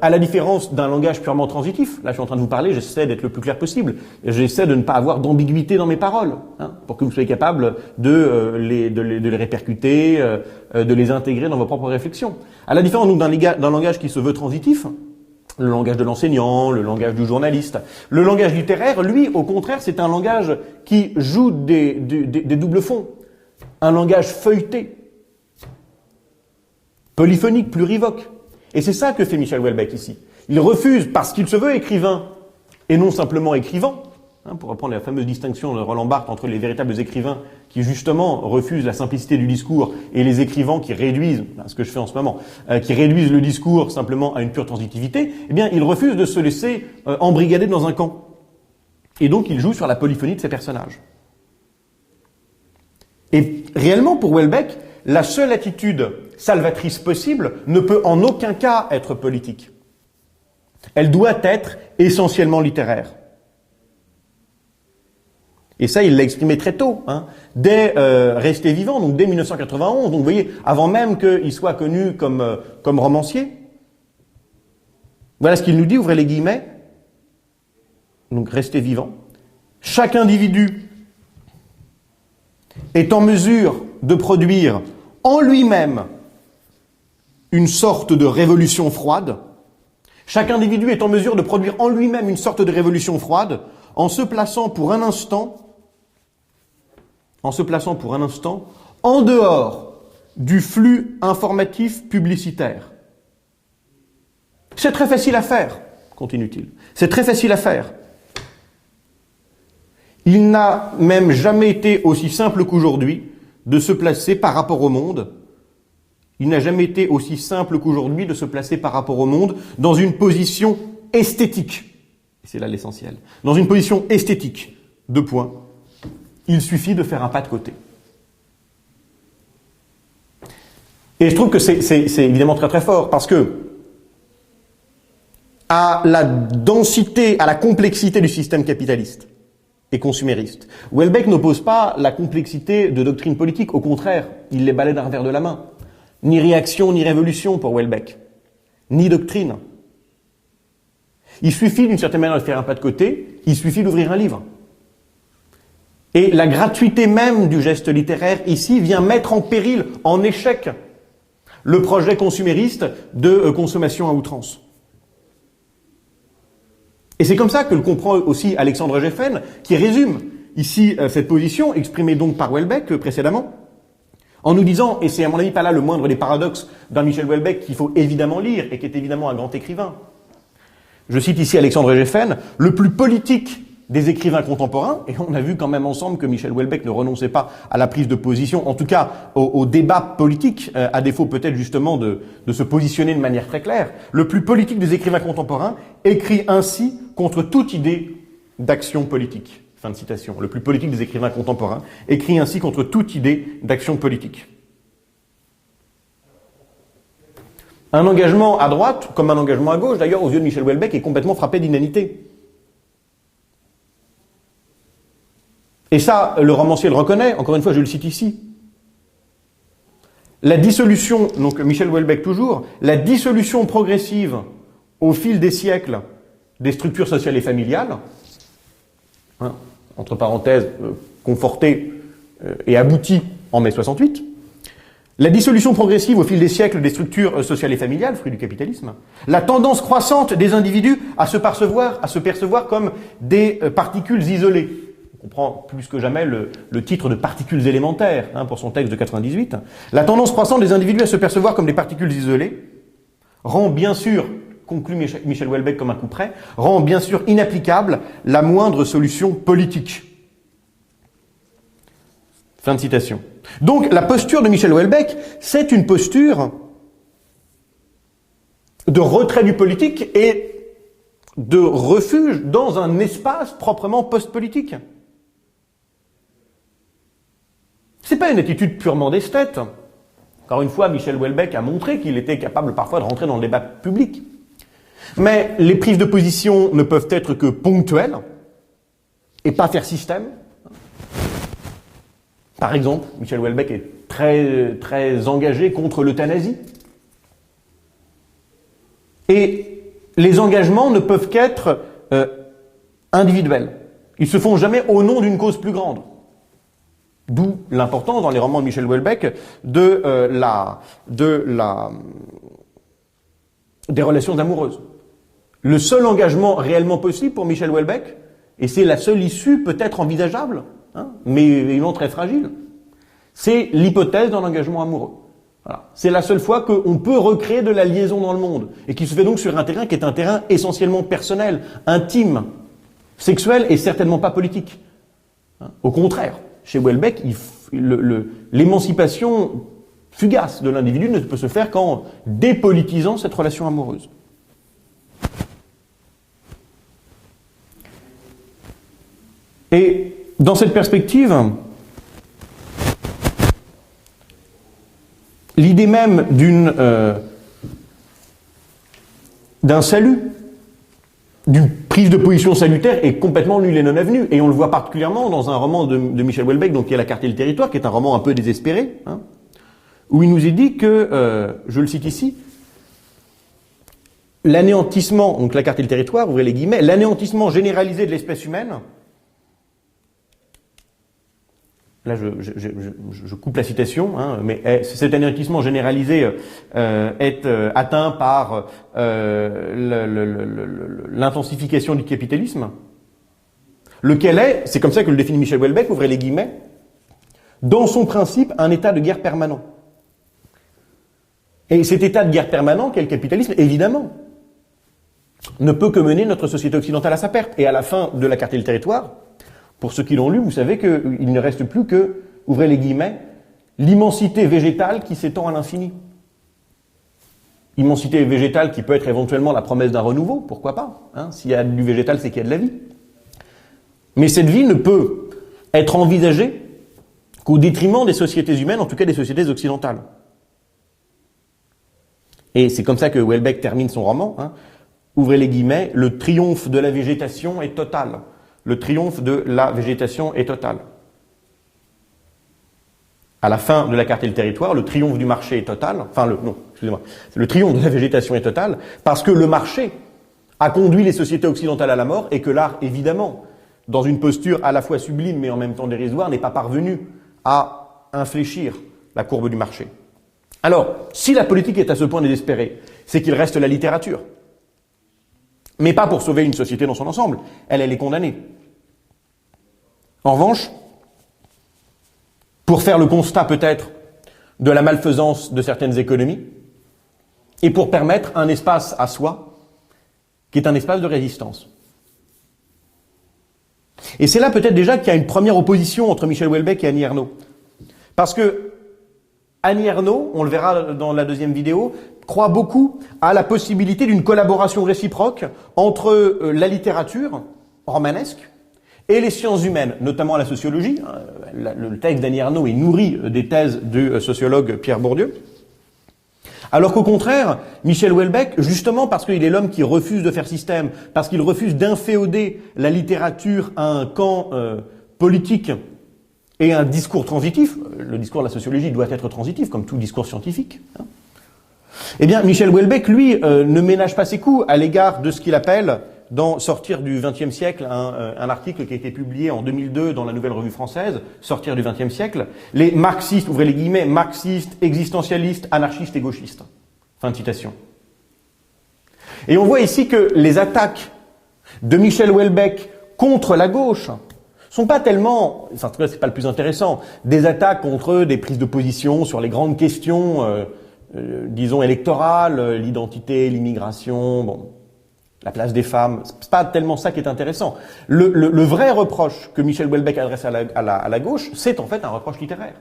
à la différence d'un langage purement transitif, là je suis en train de vous parler, j'essaie d'être le plus clair possible, j'essaie de ne pas avoir d'ambiguïté dans mes paroles, pour que vous soyez capable de les répercuter, de les intégrer dans vos propres réflexions. À la différence d'un langage qui se veut transitif, le langage de l'enseignant, le langage du journaliste, le langage littéraire, lui, au contraire, c'est un langage qui joue des doubles fonds, un langage feuilleté, polyphonique, plurivoque. Et c'est ça que fait Michel Houellebecq ici. Il refuse, parce qu'il se veut écrivain, et non simplement écrivant, pour reprendre la fameuse distinction de Roland Barthes entre les véritables écrivains qui justement refusent la simplicité du discours et les écrivains qui réduisent, ce que je fais en ce moment, qui réduisent le discours simplement à une pure transitivité, eh bien ils refusent de se laisser embrigader dans un camp. Et donc ils jouent sur la polyphonie de ces personnages. Et réellement pour Houellebecq, la seule attitude salvatrice possible ne peut en aucun cas être politique. Elle doit être essentiellement littéraire. Et ça, il l'a exprimé très tôt, dès Rester vivant, donc dès 1991, donc vous voyez, avant même qu'il soit connu comme romancier. Voilà ce qu'il nous dit, ouvrez les guillemets, donc Rester vivant. Chaque individu est en mesure de produire en lui-même une sorte de révolution froide. Chaque individu est en mesure de produire en lui-même une sorte de révolution froide en se plaçant pour un instant en dehors du flux informatif publicitaire. C'est très facile à faire, continue-t-il. C'est très facile à faire. Il n'a même jamais été aussi simple qu'aujourd'hui de se placer par rapport au monde. Il n'a jamais été aussi simple qu'aujourd'hui de se placer par rapport au monde dans une position esthétique. Et c'est là l'essentiel. Dans une position esthétique. 2 points. Il suffit de faire un pas de côté. Et je trouve que c'est évidemment très très fort parce que à la densité, à la complexité du système capitaliste et consumériste, Houellebecq n'oppose pas la complexité de doctrine politique. Au contraire, il les balaie d'un revers de la main. Ni réaction, ni révolution pour Houellebecq. Ni doctrine. Il suffit d'une certaine manière de faire un pas de côté, il suffit d'ouvrir un livre. Et la gratuité même du geste littéraire ici vient mettre en péril, en échec, le projet consumériste de consommation à outrance. Et c'est comme ça que le comprend aussi Alexandre Geffen, qui résume ici cette position, exprimée donc par Houellebecq précédemment, en nous disant, et c'est à mon avis pas là le moindre des paradoxes d'un Michel Houellebecq qu'il faut évidemment lire et qui est évidemment un grand écrivain. Je cite ici Alexandre Geffen, le plus politique des écrivains contemporains, et on a vu quand même ensemble que Michel Houellebecq ne renonçait pas à la prise de position, en tout cas au débat politique, à défaut peut-être justement de se positionner de manière très claire. Le plus politique des écrivains contemporains écrit ainsi contre toute idée d'action politique. Fin de citation. Le plus politique des écrivains contemporains écrit ainsi contre toute idée d'action politique. Un engagement à droite, comme un engagement à gauche, d'ailleurs, aux yeux de Michel Houellebecq, est complètement frappé d'inanité. Et ça, le romancier le reconnaît, encore une fois, je le cite ici. La dissolution, donc Michel Houellebecq toujours, la dissolution progressive au fil des siècles des structures sociales et familiales, entre parenthèses, confortée et aboutie en mai 68, la dissolution progressive au fil des siècles des structures sociales et familiales, fruit du capitalisme, la tendance croissante des individus à se percevoir comme des particules isolées. On comprend plus que jamais le titre de particules élémentaires pour son texte de 98. La tendance croissante des individus à se percevoir comme des particules isolées rend bien sûr, conclut Michel Houellebecq comme un coup près, rend bien sûr inapplicable la moindre solution politique. Fin de citation. Donc la posture de Michel Houellebecq, c'est une posture de retrait du politique et de refuge dans un espace proprement post-politique. C'est pas une attitude purement d'esthète. Encore une fois, Michel Houellebecq a montré qu'il était capable parfois de rentrer dans le débat public. Mais les prises de position ne peuvent être que ponctuelles et pas faire système. Par exemple, Michel Houellebecq est très engagé contre l'euthanasie. Et les engagements ne peuvent qu'être individuels. Ils se font jamais au nom d'une cause plus grande. D'où l'importance dans les romans de Michel Houellebecq des relations amoureuses. Le seul engagement réellement possible pour Michel Houellebecq, et c'est la seule issue peut-être envisageable, mais évidemment très fragile, c'est l'hypothèse d'un engagement amoureux. Voilà. C'est la seule fois qu'on peut recréer de la liaison dans le monde, et qui se fait donc sur un terrain qui est un terrain essentiellement personnel, intime. sexuelle et certainement pas politique. Au contraire, chez Houellebecq, l'émancipation fugace de l'individu ne peut se faire qu'en dépolitisant cette relation amoureuse. Et dans cette perspective, l'idée même d'un salut, d'une prise de position salutaire est complètement nulle et non avenue. Et on le voit particulièrement dans un roman de Michel Houellebecq, donc qui est La Clarté et le territoire, qui est un roman un peu désespéré, où il nous est dit que, je le cite ici, l'anéantissement, donc La Clarté et le territoire, ouvrez les guillemets, l'anéantissement généralisé de l'espèce humaine. Là, je coupe la citation, mais cet anéantissement généralisé est atteint par l'intensification du capitalisme, lequel est, c'est comme ça que le définit Michel Houellebecq, ouvrez les guillemets, dans son principe, un état de guerre permanent. Et cet état de guerre permanent, qu'est le capitalisme, évidemment, ne peut que mener notre société occidentale à sa perte. Et à la fin de La Clarté et le territoire, pour ceux qui l'ont lu, vous savez qu'il ne reste plus que, ouvrez les guillemets, l'immensité végétale qui s'étend à l'infini. Immensité végétale qui peut être éventuellement la promesse d'un renouveau, pourquoi pas, s'il y a du végétal, c'est qu'il y a de la vie. Mais cette vie ne peut être envisagée qu'au détriment des sociétés humaines, en tout cas des sociétés occidentales. Et c'est comme ça que Houellebecq termine son roman, ouvrez les guillemets, le triomphe de la végétation est total. Le triomphe de la végétation est total. À la fin de La Clarté et le territoire, le triomphe du marché est total. Le triomphe de la végétation est total, parce que le marché a conduit les sociétés occidentales à la mort, et que l'art, évidemment, dans une posture à la fois sublime mais en même temps dérisoire, n'est pas parvenu à infléchir la courbe du marché. Alors, si la politique est à ce point désespérée, c'est qu'il reste la littérature. Mais pas pour sauver une société dans son ensemble. Elle est condamnée. En revanche, pour faire le constat peut-être de la malfaisance de certaines économies, et pour permettre un espace à soi, qui est un espace de résistance. Et c'est là peut-être déjà qu'il y a une première opposition entre Michel Houellebecq et Annie Ernaux. Parce que Annie Ernaux, on le verra dans la deuxième vidéo, croit beaucoup à la possibilité d'une collaboration réciproque entre la littérature romanesque et les sciences humaines, notamment la sociologie. Le texte d'Annie Ernaux est nourri des thèses du sociologue Pierre Bourdieu. Alors qu'au contraire, Michel Houellebecq, justement parce qu'il est l'homme qui refuse de faire système, parce qu'il refuse d'inféoder la littérature à un camp politique et un discours transitif, le discours de la sociologie doit être transitif, comme tout discours scientifique, eh bien, Michel Houellebecq, lui, ne ménage pas ses coups à l'égard de ce qu'il appelle, dans Sortir du XXe siècle, un article qui a été publié en 2002 dans la Nouvelle Revue Française, Sortir du XXe siècle, les marxistes, ouvrez les guillemets, marxistes, existentialistes, anarchistes et gauchistes. Fin de citation. Et on voit ici que les attaques de Michel Houellebecq contre la gauche sont pas tellement, enfin, en tout cas, c'est pas le plus intéressant, des attaques contre des prises de position sur les grandes questions, disons électorales, l'identité, l'immigration, la place des femmes. C'est pas tellement ça qui est intéressant. Le vrai reproche que Michel Houellebecq adresse à la gauche, c'est en fait un reproche littéraire.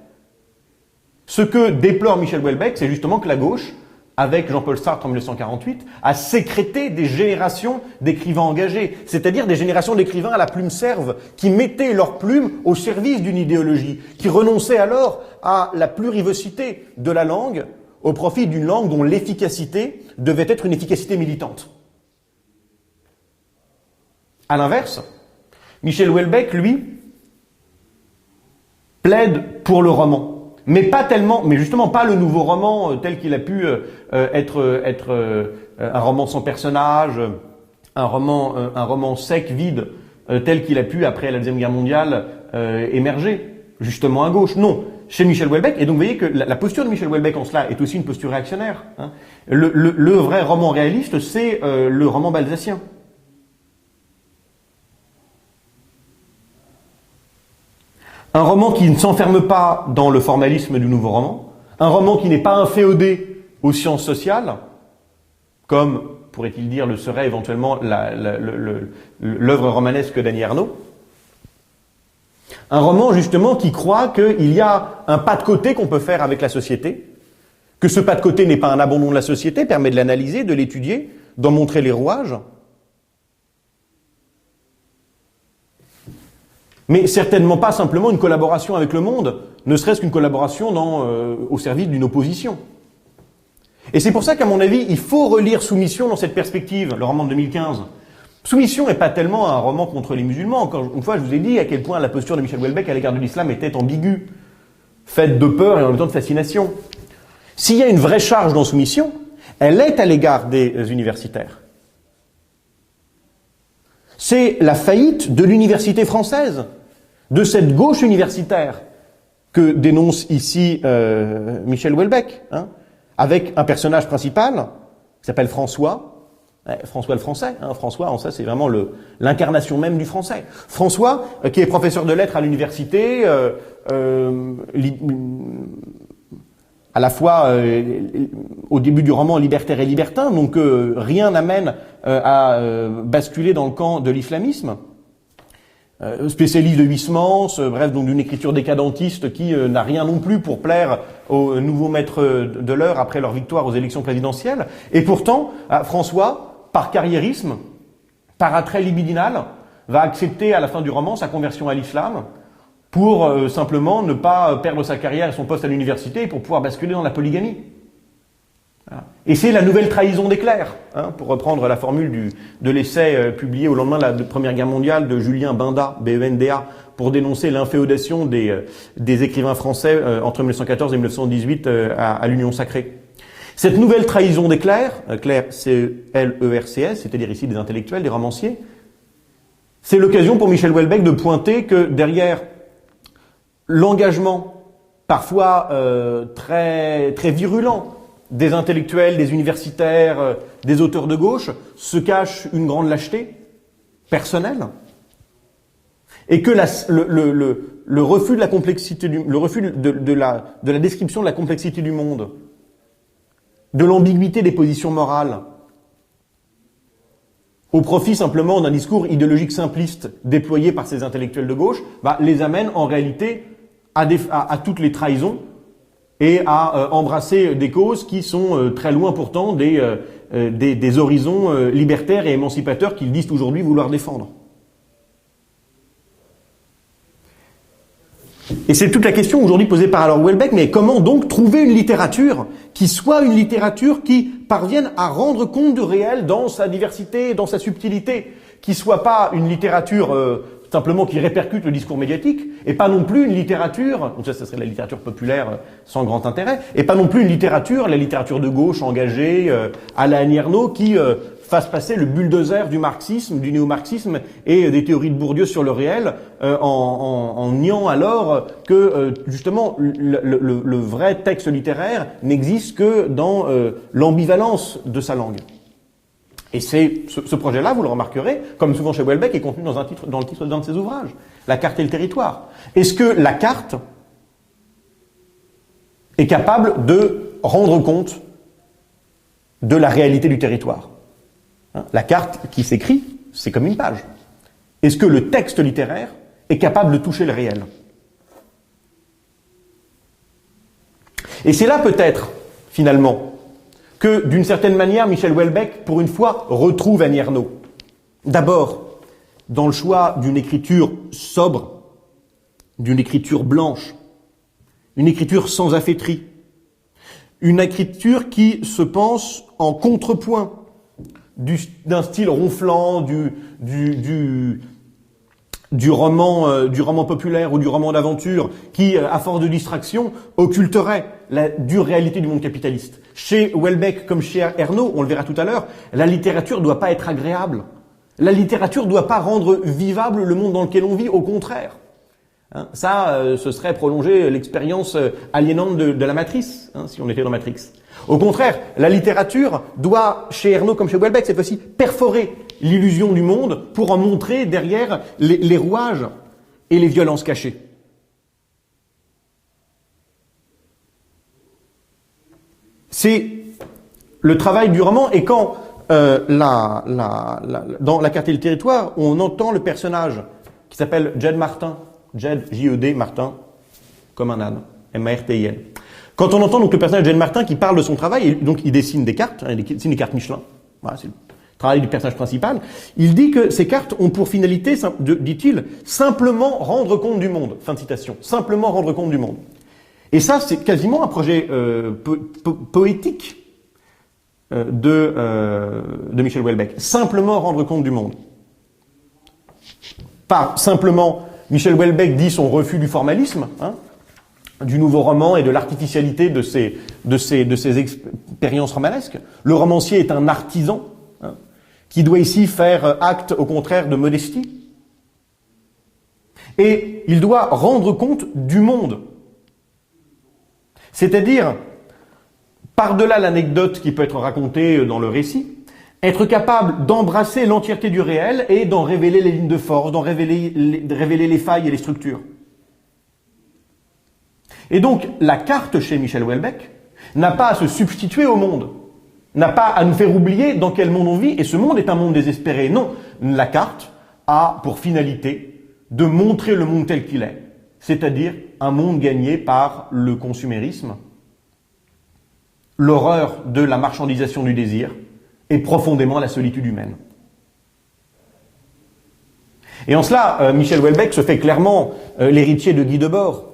Ce que déplore Michel Houellebecq, c'est justement que la gauche, avec Jean-Paul Sartre en 1948, a sécrété des générations d'écrivains engagés, c'est-à-dire des générations d'écrivains à la plume serve, qui mettaient leur plume au service d'une idéologie, qui renonçaient alors à la plurivocité de la langue au profit d'une langue dont l'efficacité devait être une efficacité militante. À l'inverse, Michel Houellebecq, lui, plaide pour le roman. Mais pas tellement, mais justement pas le nouveau roman tel qu'il a pu être un roman sans personnage, un roman sec, vide, tel qu'il a pu, après la Deuxième Guerre mondiale, émerger, justement à gauche. Non, chez Michel Houellebecq, et donc vous voyez que la posture de Michel Houellebecq en cela est aussi une posture réactionnaire. Le vrai roman réaliste, c'est le roman balzacien. Un roman qui ne s'enferme pas dans le formalisme du nouveau roman, un roman qui n'est pas inféodé aux sciences sociales, comme pourrait-il dire, le serait éventuellement l'œuvre romanesque d'Annie Ernaux. Un roman, justement, qui croit qu'il y a un pas de côté qu'on peut faire avec la société, que ce pas de côté n'est pas un abandon de la société, permet de l'analyser, de l'étudier, d'en montrer les rouages, mais certainement pas simplement une collaboration avec le monde, ne serait-ce qu'une collaboration au service d'une opposition. Et c'est pour ça qu'à mon avis, il faut relire Soumission dans cette perspective, le roman de 2015. Soumission n'est pas tellement un roman contre les musulmans. Encore une fois, je vous ai dit à quel point la posture de Michel Houellebecq à l'égard de l'islam était ambiguë, faite de peur et en même temps de fascination. S'il y a une vraie charge dans Soumission, elle est à l'égard des universitaires. C'est la faillite de l'université française, de cette gauche universitaire que dénonce ici Michel Houellebecq, avec un personnage principal qui s'appelle François. François le Français, François, en ça, c'est vraiment l'incarnation même du français. François, qui est professeur de lettres à l'université, à la fois au début du roman libertaire et libertin, donc rien n'amène à basculer dans le camp de l'islamisme. Spécialiste de Huysmans, bref, donc d'une écriture décadentiste qui n'a rien non plus pour plaire aux nouveaux maîtres de l'heure après leur victoire aux élections présidentielles. Et pourtant, François, par carriérisme, par attrait libidinal, va accepter à la fin du roman sa conversion à l'islam pour simplement ne pas perdre sa carrière et son poste à l'université et pour pouvoir basculer dans la polygamie. Voilà. Et c'est la nouvelle trahison des clercs, pour reprendre la formule de l'essai publié au lendemain de la Première Guerre mondiale de Julien Benda, B-E-N-D-A, pour dénoncer l'inféodation des écrivains français entre 1914 et 1918 à l'Union sacrée. Cette nouvelle trahison des clercs, clercs C-L-E-R-C-S, c'est-à-dire ici des intellectuels, des romanciers, c'est l'occasion pour Michel Houellebecq de pointer que derrière l'engagement, parfois très, très virulent, des intellectuels, des universitaires, des auteurs de gauche, se cache une grande lâcheté personnelle, et que le refus de la complexité, le refus de la description de la complexité du monde, de l'ambiguïté des positions morales, au profit simplement d'un discours idéologique simpliste déployé par ces intellectuels de gauche, les amène en réalité à toutes les trahisons et à embrasser des causes qui sont très loin pourtant des horizons libertaires et émancipateurs qu'ils disent aujourd'hui vouloir défendre. Et c'est toute la question aujourd'hui posée par alors Houellebecq, mais comment donc trouver une littérature qui soit une littérature qui parvienne à rendre compte du réel dans sa diversité, dans sa subtilité, qui soit pas une littérature simplement qui répercute le discours médiatique, et pas non plus une littérature, donc ça serait la littérature populaire sans grand intérêt, et pas non plus une littérature, la littérature de gauche engagée à la Annie Ernaux, qui fasse passer le bulldozer du marxisme, du néo-marxisme et des théories de Bourdieu sur le réel, en niant alors que justement le vrai texte littéraire n'existe que dans l'ambivalence de sa langue. Et c'est ce projet-là, vous le remarquerez, comme souvent chez Houellebecq, est contenu dans le titre d'un de ses ouvrages, La carte et le territoire. Est-ce que la carte est capable de rendre compte de la réalité du territoire ? La carte qui s'écrit, c'est comme une page. Est-ce que le texte littéraire est capable de toucher le réel ? Et c'est là peut-être, finalement, que, d'une certaine manière, Michel Houellebecq, pour une fois, retrouve Annie Ernaux. D'abord, dans le choix d'une écriture sobre, d'une écriture blanche, une écriture sans affaîtrie, une écriture qui se pense en contrepoint d'un style ronflant, du roman populaire ou du roman d'aventure qui, à force de distraction, occulterait la dure réalité du monde capitaliste. Chez Houellebecq comme chez Ernaux, on le verra tout à l'heure, la littérature doit pas être agréable. La littérature doit pas rendre vivable le monde dans lequel on vit, au contraire. Ce serait prolonger l'expérience aliénante de la Matrice, si on était dans Matrix. Au contraire, la littérature doit, chez Ernaux comme chez Houellebecq, cette fois-ci, perforer l'illusion du monde pour en montrer derrière les rouages et les violences cachées. C'est le travail du roman, et quand dans La Clarté du territoire, on entend le personnage qui s'appelle Jed Martin, Jed, J-E-D, Martin, comme un âne, M-A-R-T-I-N. Quand on entend donc le personnage de Jed Martin qui parle de son travail, et donc il dessine des cartes, il dessine des cartes Michelin, voilà, c'est le travail du personnage principal, il dit que ces cartes ont pour finalité, dit-il, simplement rendre compte du monde. Fin de citation. Simplement rendre compte du monde. Et ça, c'est quasiment un projet poétique de Michel Houellebecq. Simplement rendre compte du monde. Pas simplement, Michel Houellebecq dit son refus du formalisme, du nouveau roman et de l'artificialité de ses expériences romanesques. Le romancier est un artisan, qui doit ici faire acte, au contraire, de modestie. Et il doit rendre compte du monde. C'est-à-dire, par-delà l'anecdote qui peut être racontée dans le récit, être capable d'embrasser l'entièreté du réel et d'en révéler les lignes de force, d'en révéler les failles et les structures. Et donc, la carte chez Michel Houellebecq n'a pas à se substituer au monde, n'a pas à nous faire oublier dans quel monde on vit, et ce monde est un monde désespéré. Non, la carte a pour finalité de montrer le monde tel qu'il est, c'est-à-dire un monde gagné par le consumérisme, l'horreur de la marchandisation du désir et profondément la solitude humaine. Et en cela, Michel Houellebecq se fait clairement l'héritier de Guy Debord.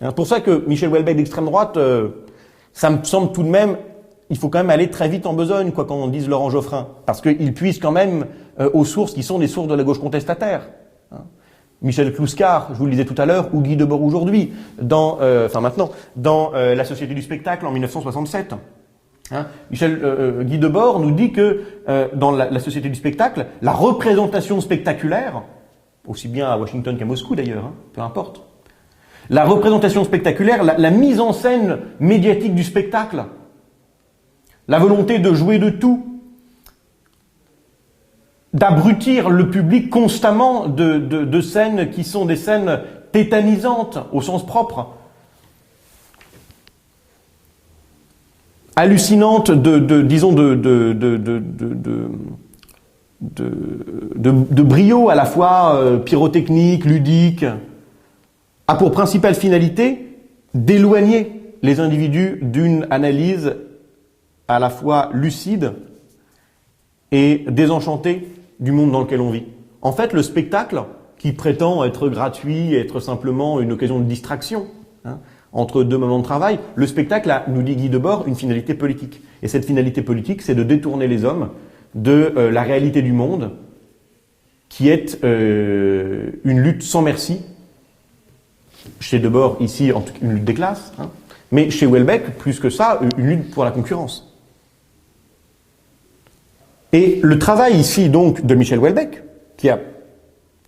C'est pour ça que Michel Houellebecq d'extrême droite, ça me semble tout de même, il faut quand même aller très vite en besogne, quoi, quand on dise Laurent Geoffrin, parce qu'il puise quand même aux sources qui sont des sources de la gauche contestataire. Michel Clouscar, je vous le disais tout à l'heure, ou Guy Debord aujourd'hui, dans La Société du spectacle en 1967. Guy Debord nous dit que dans la Société du spectacle, la représentation spectaculaire, aussi bien à Washington qu'à Moscou d'ailleurs, peu importe, la représentation spectaculaire, la mise en scène médiatique du spectacle, la volonté de jouer de tout, d'abrutir le public constamment de scènes qui sont des scènes tétanisantes au sens propre, hallucinantes de brio à la fois pyrotechnique, ludique, a pour principale finalité d'éloigner les individus d'une analyse à la fois lucide et désenchantée du monde dans lequel on vit. En fait, le spectacle, qui prétend être gratuit, être simplement une occasion de distraction, entre deux moments de travail, le spectacle a, nous dit Guy Debord, une finalité politique. Et cette finalité politique, c'est de détourner les hommes de la réalité du monde, qui est une lutte sans merci. Chez Debord, ici, une lutte des classes, mais chez Houellebecq, plus que ça, une lutte pour la concurrence. Et le travail ici, donc, de Michel Houellebecq, qui a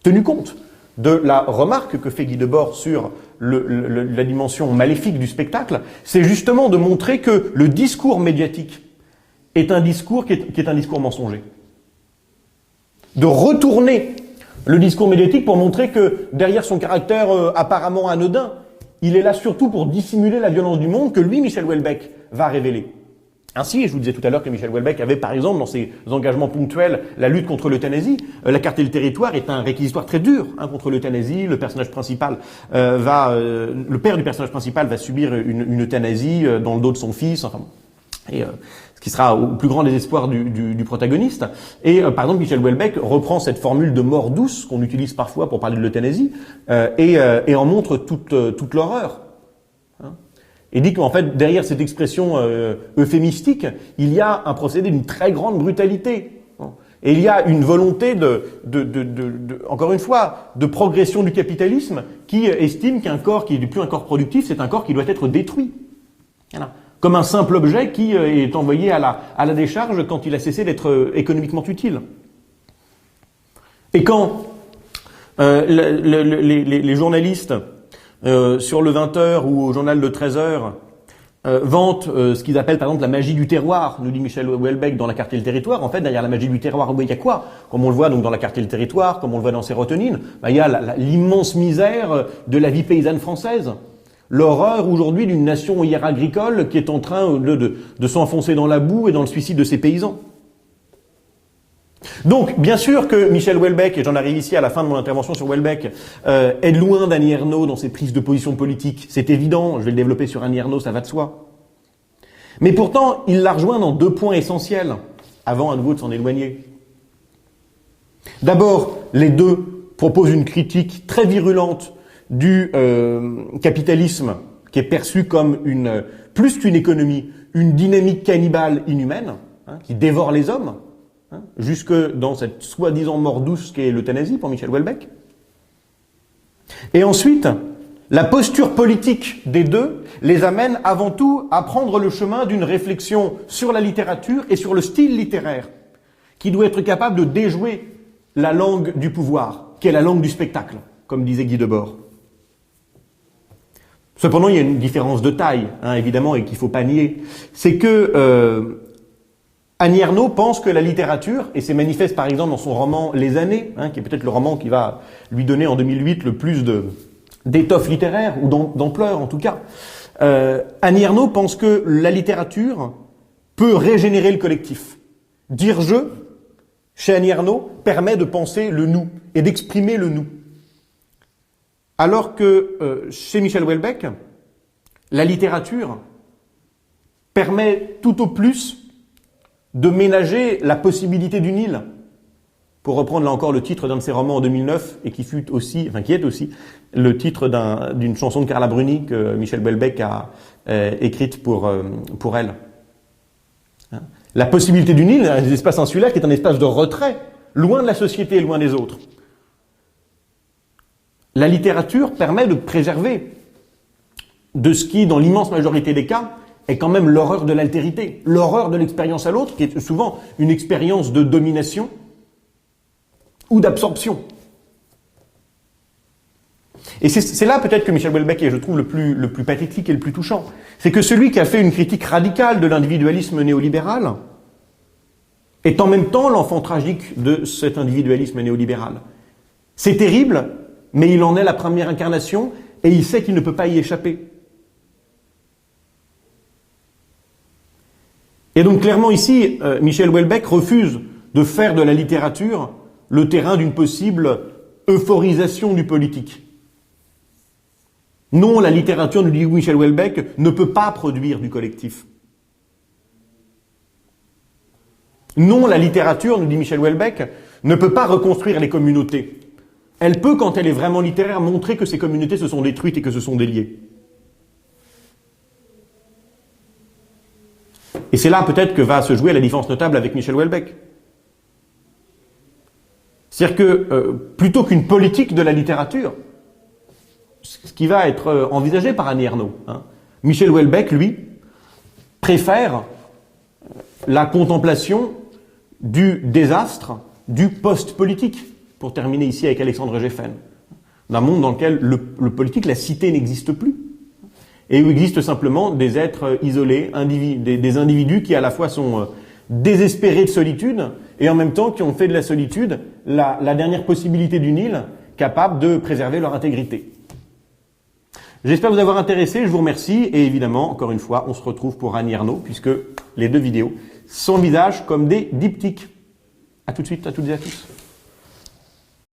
tenu compte de la remarque que fait Guy Debord sur la dimension maléfique du spectacle, c'est justement de montrer que le discours médiatique est un discours qui est un discours mensonger. De retourner le discours médiatique pour montrer que derrière son caractère apparemment anodin, il est là surtout pour dissimuler la violence du monde que lui, Michel Houellebecq, va révéler. Ainsi, je vous disais tout à l'heure que Michel Houellebecq avait par exemple dans ses engagements ponctuels la lutte contre l'euthanasie. La Clarté du territoire est un réquisitoire très dur contre l'euthanasie. Le personnage principal le père du personnage principal va subir une euthanasie dans le dos de son fils. Ce qui sera au plus grand désespoir du protagoniste. Et par exemple, Michel Houellebecq reprend cette formule de mort douce qu'on utilise parfois pour parler de l'euthanasie et en montre toute l'horreur. Et dit qu'en fait, derrière cette expression euphémistique, il y a un procédé d'une très grande brutalité. Et il y a une volonté encore une fois, de progression du capitalisme qui estime qu'un corps qui n'est plus un corps productif, c'est un corps qui doit être détruit. Voilà. Comme un simple objet qui est envoyé à la décharge quand il a cessé d'être économiquement utile. Et quand les journalistes sur le 20h ou au journal de 13h vantent ce qu'ils appellent par exemple la magie du terroir, nous dit Michel Houellebecq dans La Clarté du territoire, en fait derrière la magie du terroir, il y a quoi? Comme on le voit donc dans La Clarté du territoire, comme on le voit dans Sérotonine, il y a l'immense misère de la vie paysanne française. L'horreur aujourd'hui d'une nation hier agricole qui est en train de s'enfoncer dans la boue et dans le suicide de ses paysans. Donc, bien sûr que Michel Houellebecq, et j'en arrive ici à la fin de mon intervention sur Houellebecq, est loin d'Annie Ernaux dans ses prises de position politique. C'est évident, je vais le développer sur Annie Ernaux, ça va de soi. Mais pourtant, il la rejoint dans 2 points essentiels, avant à nouveau de s'en éloigner. D'abord, les deux proposent une critique très virulente du capitalisme, qui est perçu comme plus qu'une économie, une dynamique cannibale inhumaine, qui dévore les hommes, jusque dans cette soi-disant mort douce qu'est l'euthanasie pour Michel Houellebecq. Et ensuite, la posture politique des deux les amène avant tout à prendre le chemin d'une réflexion sur la littérature et sur le style littéraire, qui doit être capable de déjouer la langue du pouvoir, qui est la langue du spectacle, comme disait Guy Debord. Cependant, il y a une différence de taille, évidemment, et qu'il ne faut pas nier. C'est que Annie Ernaux pense que la littérature, et c'est manifeste par exemple dans son roman Les Années, qui est peut-être le roman qui va lui donner en 2008 le plus d'étoffe littéraire, ou d'ampleur en tout cas, Annie Ernaux pense que la littérature peut régénérer le collectif. Dire « je », chez Annie Ernaux, permet de penser le « nous » et d'exprimer le « nous ». Alors que chez Michel Houellebecq, la littérature permet tout au plus de ménager la possibilité d'une île. Pour reprendre là encore le titre d'un de ses romans en 2009, et qui est aussi le titre d'une chanson de Carla Bruni que Michel Houellebecq a écrite pour elle. La possibilité d'une île, un espace insulaire qui est un espace de retrait, loin de la société et loin des autres. La littérature permet de préserver de ce qui, dans l'immense majorité des cas, est quand même l'horreur de l'altérité, l'horreur de l'expérience à l'autre, qui est souvent une expérience de domination ou d'absorption. Et c'est là peut-être que Michel Houellebecq est, je trouve, le plus pathétique et le plus touchant. C'est que celui qui a fait une critique radicale de l'individualisme néolibéral est en même temps l'enfant tragique de cet individualisme néolibéral. C'est terrible, mais il en est la première incarnation et il sait qu'il ne peut pas y échapper. Et donc clairement ici, Michel Houellebecq refuse de faire de la littérature le terrain d'une possible euphorisation du politique. Non, la littérature, nous dit Michel Houellebecq, ne peut pas produire du collectif. Non, la littérature, nous dit Michel Houellebecq, ne peut pas reconstruire les communautés. Elle peut, quand elle est vraiment littéraire, montrer que ces communautés se sont détruites et que ce sont déliées. Et c'est là peut-être que va se jouer la différence notable avec Michel Houellebecq. C'est-à-dire que plutôt qu'une politique de la littérature, ce qui va être envisagé par Annie Ernaux, Michel Houellebecq, lui, préfère la contemplation du désastre du post-politique, pour terminer ici avec Alexandre Geffen, d'un monde dans lequel le politique, la cité n'existe plus, et où existent simplement des êtres isolés, des individus qui à la fois sont désespérés de solitude, et en même temps qui ont fait de la solitude la dernière possibilité d'une île capable de préserver leur intégrité. J'espère vous avoir intéressé, je vous remercie, et évidemment, encore une fois, on se retrouve pour Annie Ernaux, puisque les deux vidéos s'envisagent comme des diptyques. À tout de suite, à toutes et à tous.